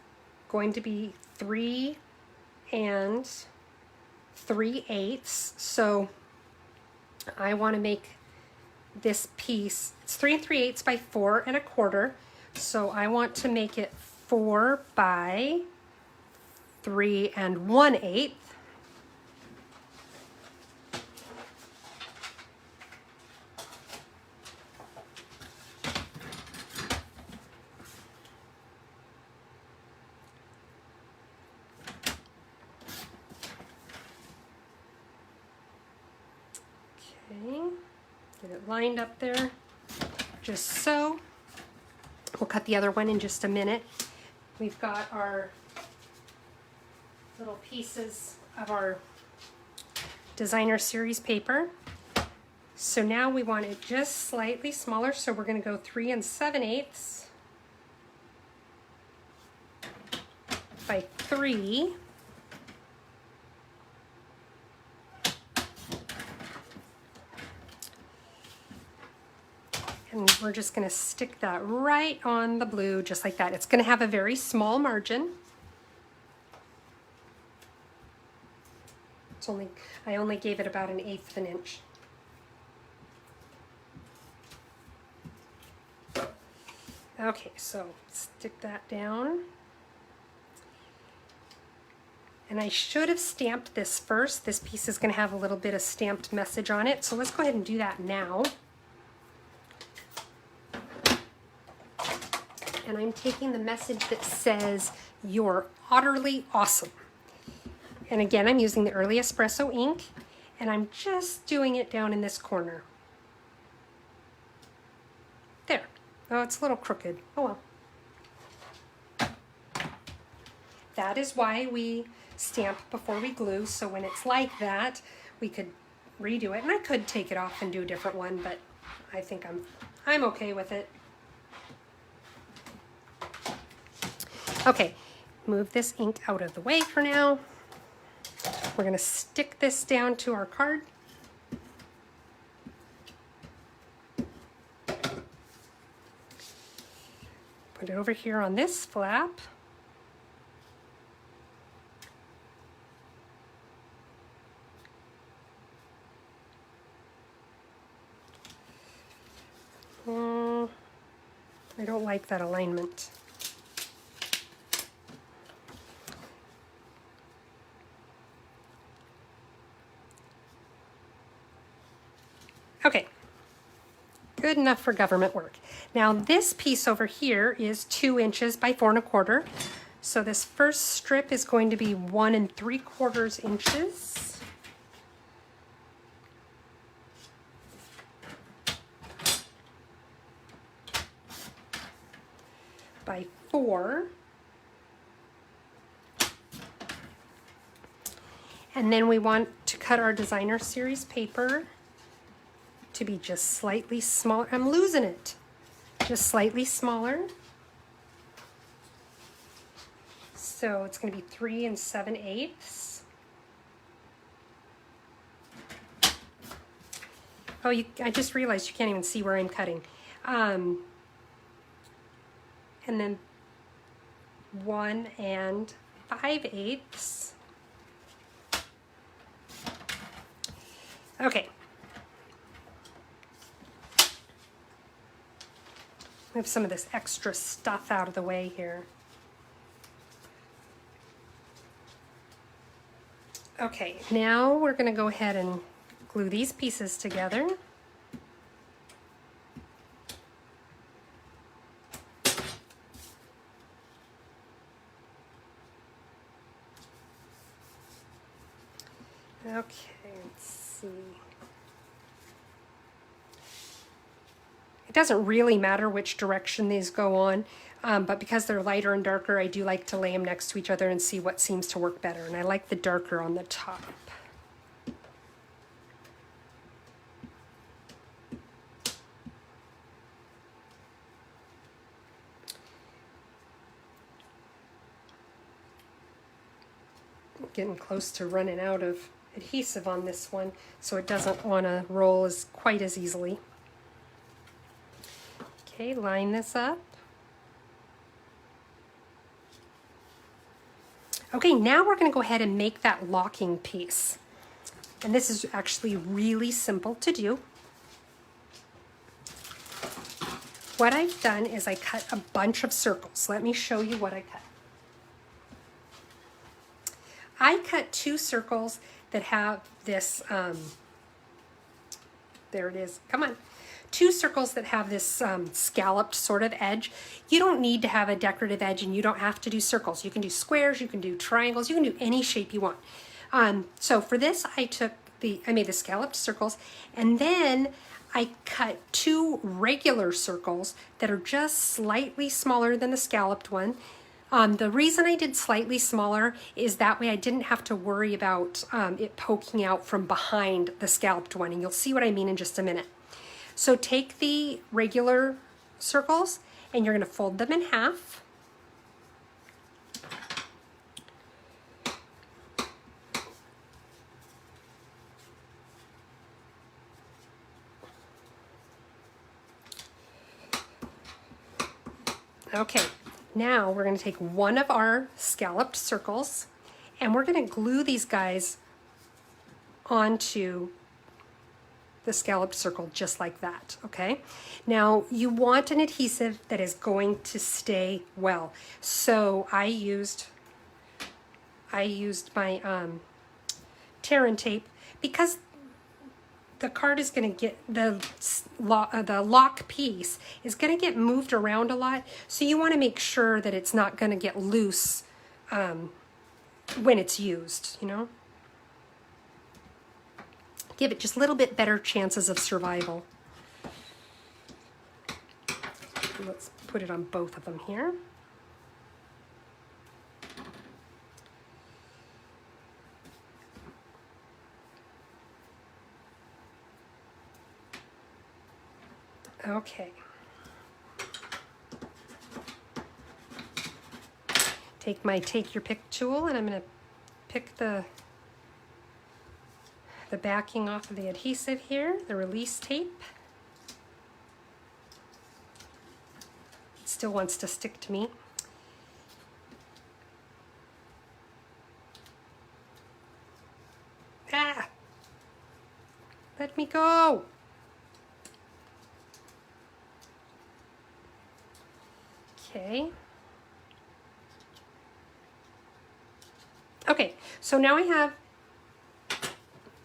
Speaker 2: going to be 3 3/8. So I want to make this piece, it's 3 3/8 by 4 1/4. So I want to make it 4 by 3 1/8. Okay, get it lined up there, just so. We'll cut the other one in just a minute. We've got our little pieces of our designer series paper. So now we want it just slightly smaller, so we're going to go 3 7/8 by 3. And we're just going to stick that right on the blue, just like that. It's going to have a very small margin. I only gave it about 1/8 of an inch. Okay, so stick that down. And I should have stamped this first. This piece is going to have a little bit of stamped message on it. So let's go ahead and do that now. And I'm taking the message that says, "You're utterly awesome." And again, I'm using the Early Espresso ink, and I'm just doing it down in this corner. There. Oh, it's a little crooked. Oh well. That is why we stamp before we glue, so when it's like that, we could redo it. And I could take it off and do a different one, but I think I'm okay with it. Okay, move this ink out of the way for now. We're going to stick this down to our card. Put it over here on this flap. I don't like that alignment. Okay, good enough for government work. Now this piece over here is 2 inches by 4 1/4. So this first strip is going to be 1 3/4 inches. By 4. And then we want to cut our designer series paper to be just slightly smaller. I'm losing it. Just slightly smaller. So it's going to be 3 7/8. Oh, I just realized you can't even see where I'm cutting. And then 1 5/8. Okay. Move some of this extra stuff out of the way here. Okay, now we're going to go ahead and glue these pieces together. Okay, let's see. It doesn't really matter which direction these go on, but because they're lighter and darker, I do like to lay them next to each other and see what seems to work better. And I like the darker on the top. Getting close to running out of adhesive on this one, so it doesn't want to roll quite as easily. Okay, line this up. Okay, now we're going to go ahead and make that locking piece. And this is actually really simple to do. What I've done is I cut a bunch of circles. Let me show you what I cut. I cut 2 circles that have this, there it is, come on. 2 circles that have this scalloped sort of edge. You don't need to have a decorative edge, and you don't have to do circles. You can do squares, you can do triangles, you can do any shape you want. So for this, I made the scalloped circles, and then I cut 2 regular circles that are just slightly smaller than the scalloped one. The reason I did slightly smaller is that way I didn't have to worry about it poking out from behind the scalloped one, and you'll see what I mean in just a minute. So take the regular circles and you're going to fold them in half. Okay, now we're going to take one of our scalloped circles and we're going to glue these guys onto the scalloped circle just like that, okay? Now you want an adhesive that is going to stay well. So I used my tear and tape because the card is going to get, the lock piece is going to get moved around a lot. So you want to make sure that it's not going to get loose when it's used, you know? Give it just a little bit better chances of survival. Let's put it on both of them here. Okay. Take my take your pick tool and I'm going to pick the backing off of the adhesive here, the release tape. It still wants to stick to me. Ah! Let me go! Okay. Okay, so now I have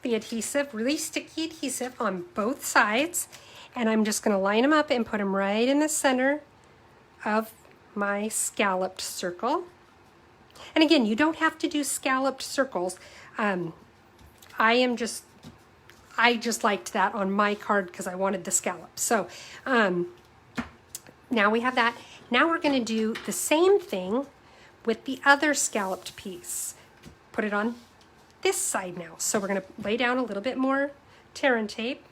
Speaker 2: the adhesive, really sticky adhesive on both sides, and I'm just going to line them up and put them right in the center of my scalloped circle. And again, you don't have to do scalloped circles. I just liked that on my card because I wanted the scallop. So now we have that. Now we're going to do the same thing with the other scalloped piece. Put it on this side now. So we're going to lay down a little bit more tear and tape.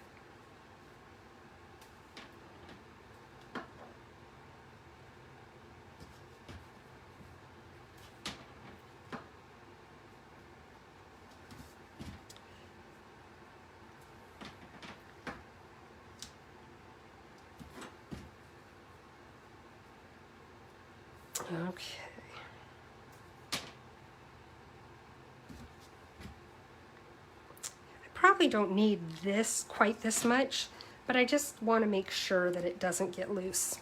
Speaker 2: Okay. probably don't need this quite this much, but I just want to make sure that it doesn't get loose.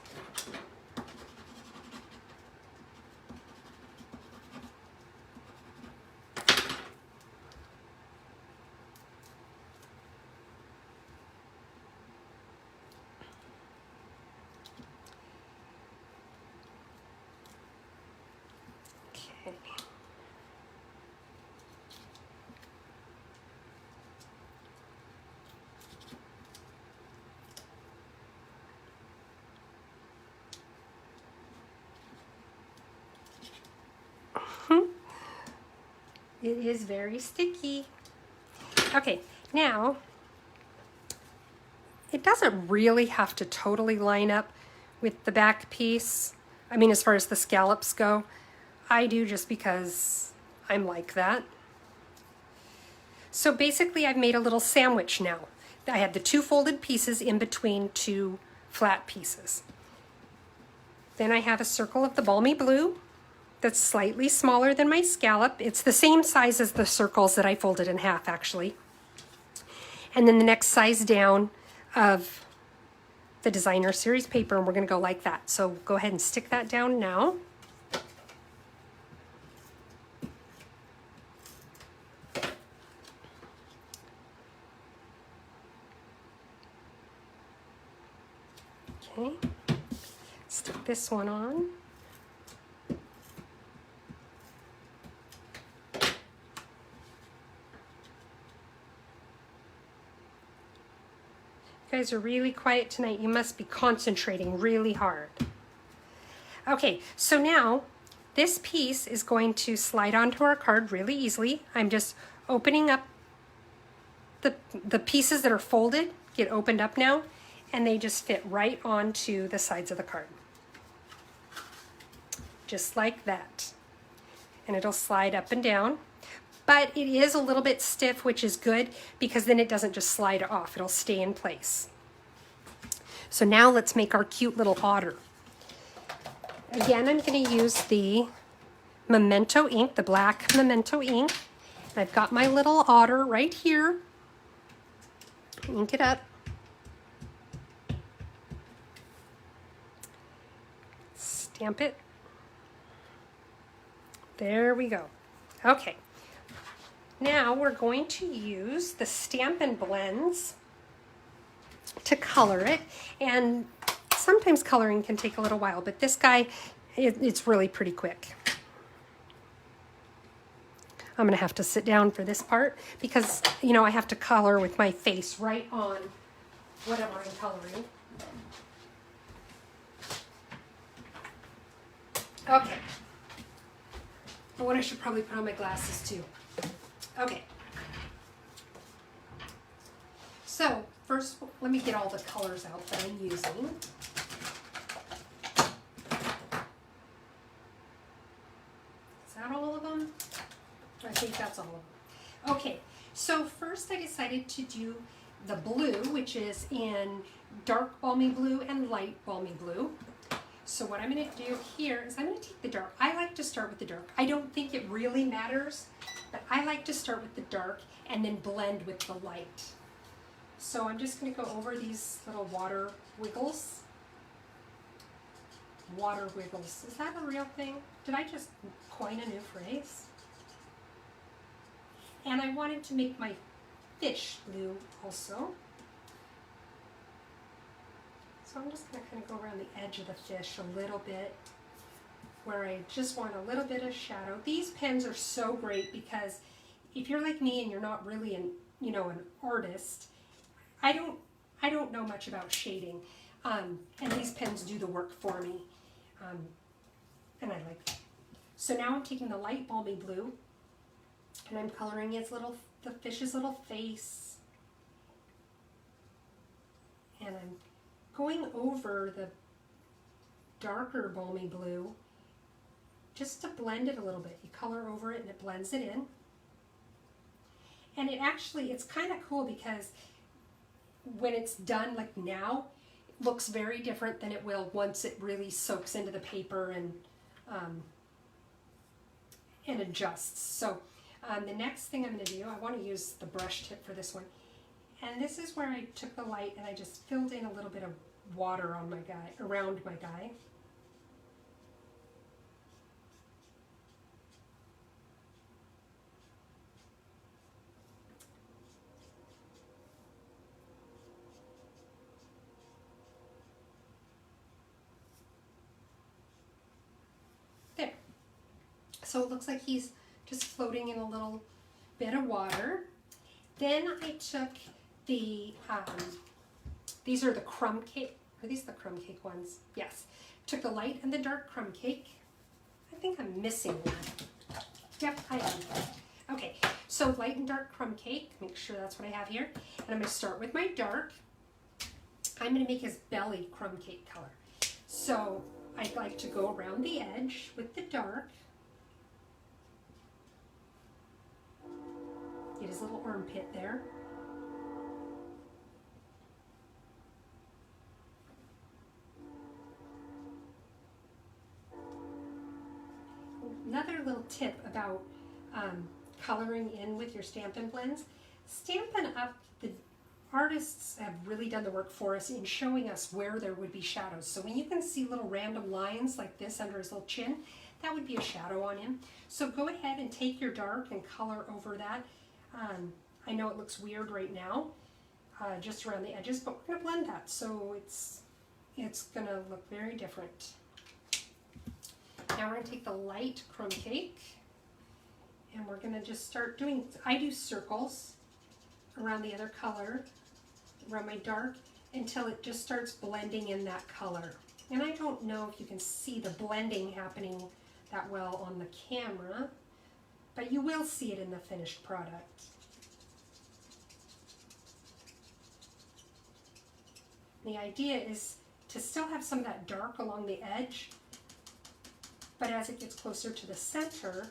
Speaker 2: Okay. It is very sticky. Okay, now it doesn't really have to totally line up with the back piece. I mean, as far as the scallops go, I do just because I'm like that. So basically I've made a little sandwich now. I had the two folded pieces in between two flat pieces. Then I have a circle of the balmy blue that's slightly smaller than my scallop. It's the same size as the circles that I folded in half, actually. And then the next size down of the designer series paper, and we're going to go like that. So go ahead and stick that down now. Okay, stick this one on. You guys are really quiet tonight. You must be concentrating really hard. Okay, so now this piece is going to slide onto our card really easily. I'm just opening up the pieces that are folded, get opened up now, and they just fit right onto the sides of the card. Just like that. And it'll slide up and down. But it is a little bit stiff, which is good because then it doesn't just slide off. It'll stay in place. So now let's make our cute little otter. Again, I'm going to use the Memento ink, the black Memento ink. I've got my little otter right here. Ink it up. Stamp it. There we go. Okay. Now we're going to use the Stampin Blends to color it, and sometimes coloring can take a little while, but this guy, it's really pretty quick. I'm gonna have to sit down for this part because, you know, I have to color with my face right on whatever I'm coloring. Okay. Oh, and I should probably put on my glasses too. Okay. So first, let me get all the colors out that I'm using. Is that all of them? I think that's all of them. Okay, so first I decided to do the blue, which is in dark balmy blue and light balmy blue. So what I'm going to do here is I'm going to take the dark. I like to start with the dark. I don't think it really matters, but I like to start with the dark and then blend with the light. So I'm just going to go over these little water wiggles. Water wiggles. Is that a real thing? Did I just coin a new phrase? And I wanted to make my fish blue also. So I'm just going to kind of go around the edge of the fish a little bit where I just want a little bit of shadow. These pens are so great because if you're like me and you're not really an artist, I don't know much about shading, and these pens do the work for me, and I like that. So now I'm taking the light balmy blue and I'm coloring the fish's little face, and I'm going over the darker balmy blue just to blend it a little bit. You color over it and it blends it in. And it's kind of cool because when it's done like now, it looks very different than it will once it really soaks into the paper and adjusts. So the next thing I'm going to do, I want to use the brush tip for this one, And this is where I took the light and I just filled in a little bit of water on my guy, around my guy. There. So it looks like he's just floating in a little bit of water. Then I took the, these are the crumb cake, are these the crumb cake ones? Yes. Took the light and the dark crumb cake. I think I'm missing one. Yep, I am. Okay, so light and dark crumb cake, make sure that's what I have here. And I'm gonna start with my dark. I'm gonna make his belly crumb cake color. So I'd like to go around the edge with the dark. Get his little armpit there. Another little tip about coloring in with your Stampin' Blends. Stampin' Up, the artists have really done the work for us in showing us where there would be shadows. So when you can see little random lines like this under his little chin, that would be a shadow on him. So go ahead and take your dark and color over that. I know it looks weird right now, just around the edges, but we're gonna blend that so it's gonna look very different. Now we're gonna take the light crumb cake and we're gonna just start doing, I do circles around the other color, around my dark, until it just starts blending in that color. And I don't know if you can see the blending happening that well on the camera, but you will see it in the finished product. The idea is to still have some of that dark along the edge, but as it gets closer to the center,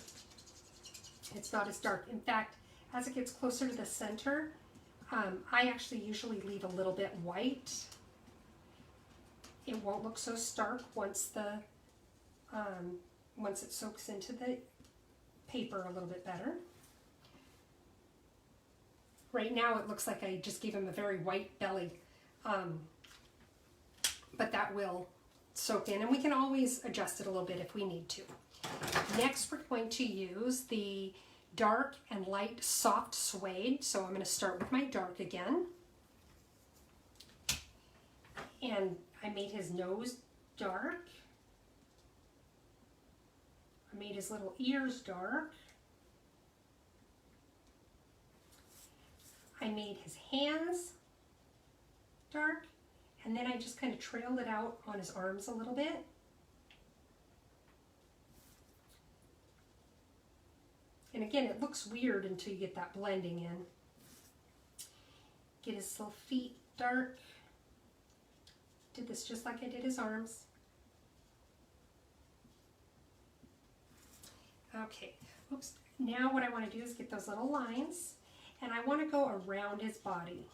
Speaker 2: it's not as dark. In fact, as it gets closer to the center, I actually usually leave a little bit white. It won't look so stark once once it soaks into the paper a little bit better. Right now it looks like I just gave him a very white belly, but that will soak in, and we can always adjust it a little bit if we need to. Next we're going to use the dark and light soft suede, so I'm going to start with my dark again. And I made his nose dark. I made his little ears dark. I made his hands dark, and then I just kind of trailed it out on his arms a little bit. And again, it looks weird until you get that blending in. Get his little feet dark. Did this just like I did his arms. Okay, oops. Now what I want to do is get those little lines, and I want to go around his body.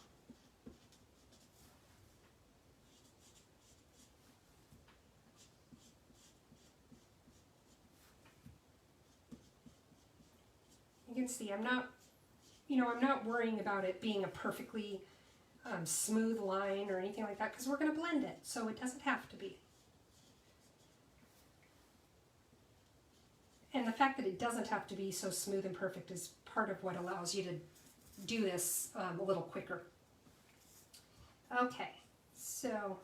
Speaker 2: You can see I'm not worrying about it being a perfectly smooth line or anything like that, because we're going to blend it, so it doesn't have to be. And the fact that it doesn't have to be so smooth and perfect is part of what allows you to do this a little quicker. Okay, so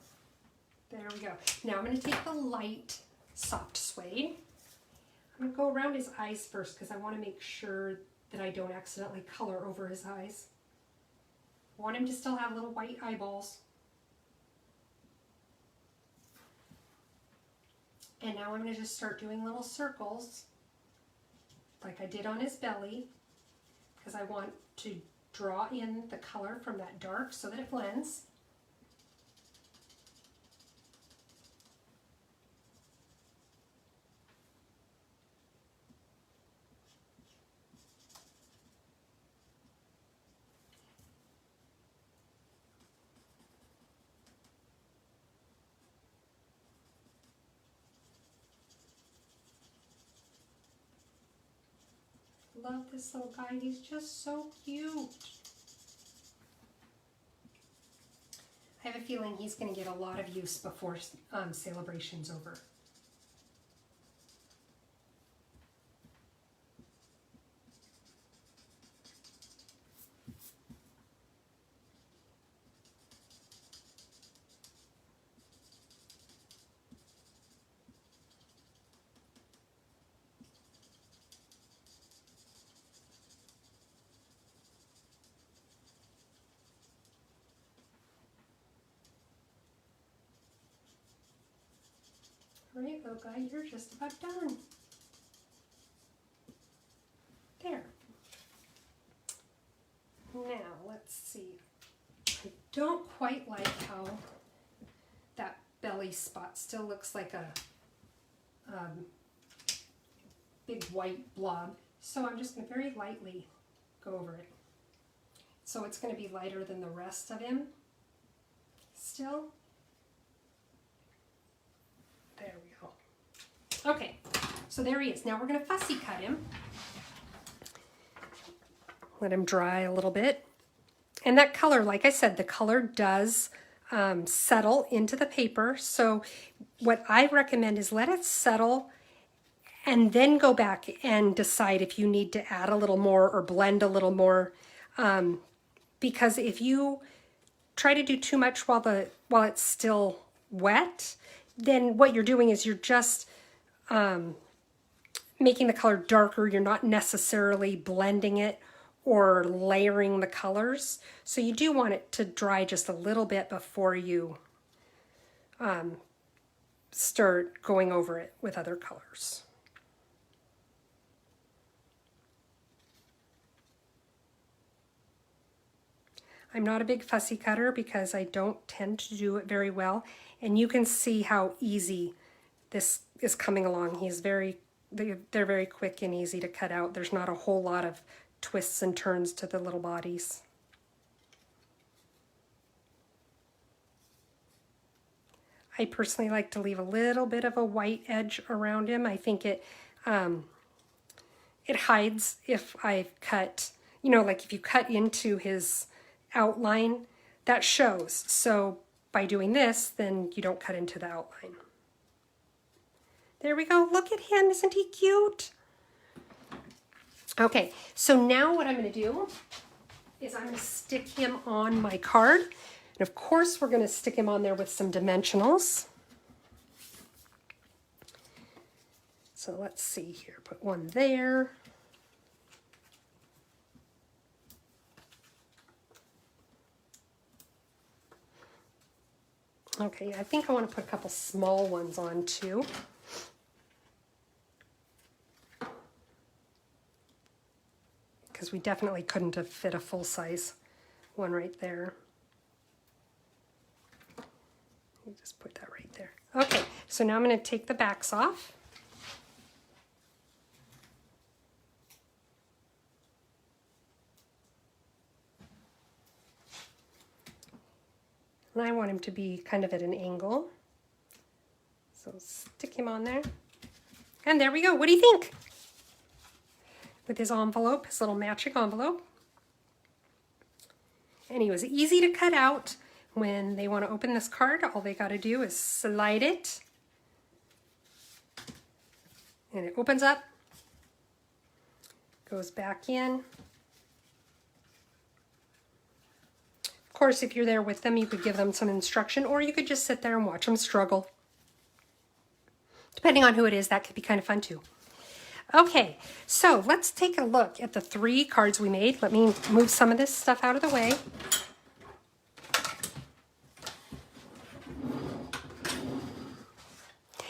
Speaker 2: there we go. Now I'm going to take the light soft suede. I'm going to go around his eyes first because I want to make sure that I don't accidentally color over his eyes. I want him to still have little white eyeballs. And now I'm going to just start doing little circles like I did on his belly, because I want to draw in the color from that dark so that it blends. Love this little guy, he's just so cute. I have a feeling he's going to get a lot of use before Celebration's over. There you go, guy. You're just about done. There. Now, let's see. I don't quite like how that belly spot still looks like a big white blob. So I'm just going to very lightly go over it. So it's going to be lighter than the rest of him still. There we go. Okay, so there he is. Now we're going to fussy cut him. Let him dry a little bit. And that color, like I said, the color does settle into the paper. So what I recommend is let it settle and then go back and decide if you need to add a little more or blend a little more. Because if you try to do too much while it's still wet, then what you're doing is you're just making the color darker. You're not necessarily blending it or layering the colors. So you do want it to dry just a little bit before you start going over it with other colors. I'm not a big fussy cutter because I don't tend to do it very well. And you can see how easy this is coming along. They're very quick and easy to cut out. There's not a whole lot of twists and turns to the little bodies. I personally like to leave a little bit of a white edge around him. I think it hides if I cut, like if you cut into his outline, that shows. So by doing this, then you don't cut into the outline. There we go. Look at him. Isn't he cute? Okay, so now what I'm going to do is I'm going to stick him on my card. And of course, we're going to stick him on there with some dimensionals. So let's see here. Put one there. Okay, I think I want to put a couple small ones on too. Because we definitely couldn't have fit a full-size one right there. You just put that right there. Okay, so now I'm going to take the backs off. And I want him to be kind of at an angle. So stick him on there. And there we go. What do you think? With his envelope, his little matching envelope. And he was easy to cut out. When they want to open this card, all they got to do is slide it. And it opens up. Goes back in. Of course, if you're there with them, you could give them some instruction, or you could just sit there and watch them struggle. Depending on who it is, that could be kind of fun too. Okay, so let's take a look at the 3 cards we made. Let me move some of this stuff out of the way.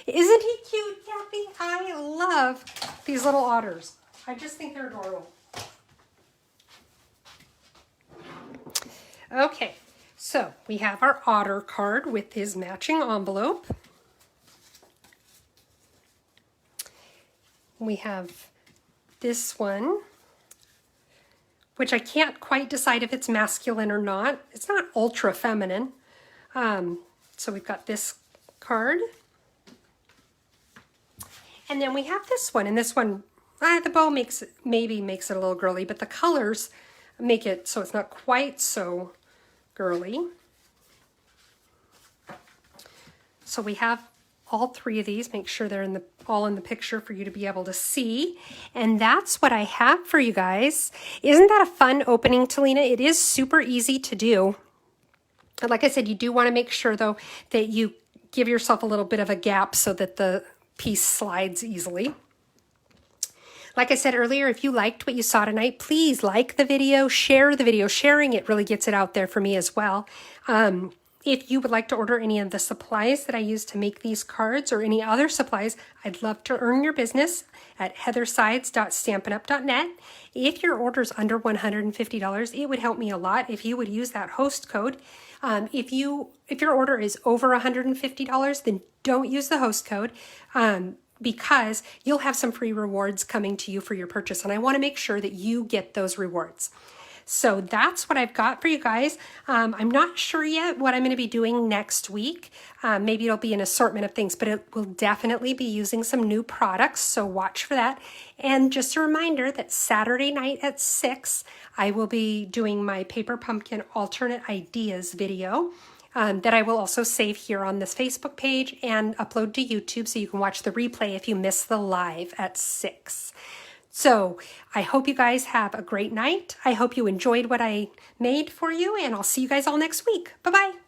Speaker 2: Isn't he cute, Kathy? I love these little otters. I just think they're adorable. Okay, so we have our otter card with his matching envelope. We have this one, which I can't quite decide if it's masculine or not. It's not ultra feminine. So we've got this card. And then we have this one, and this one, the bow maybe makes it a little girly, but the colors make it so it's not quite so girly. So we have all 3 of these. Make sure they're all in the picture for you to be able to see. And that's what I have for you guys. Isn't that a fun opening, Talina? It is super easy to do. And like I said, you do want to make sure though that you give yourself a little bit of a gap so that the piece slides easily. Like I said earlier, if you liked what you saw tonight, please like the video, share the video. Sharing it really gets it out there for me as well. If you would like to order any of the supplies that I use to make these cards or any other supplies, I'd love to earn your business at heathersides.stampinup.net. If your order's under $150, it would help me a lot if you would use that host code. If your order is over $150, then don't use the host code because you'll have some free rewards coming to you for your purchase, and I want to make sure that you get those rewards. So that's what I've got for you guys. I'm not sure yet what I'm going to be doing next week. Maybe it'll be an assortment of things, but it will definitely be using some new products, so watch for that. And just a reminder that Saturday night at 6, I will be doing my Paper Pumpkin Alternate Ideas video that I will also save here on this Facebook page and upload to YouTube so you can watch the replay if you miss the live at 6. So I hope you guys have a great night. I hope you enjoyed what I made for you, and I'll see you guys all next week. Bye-bye.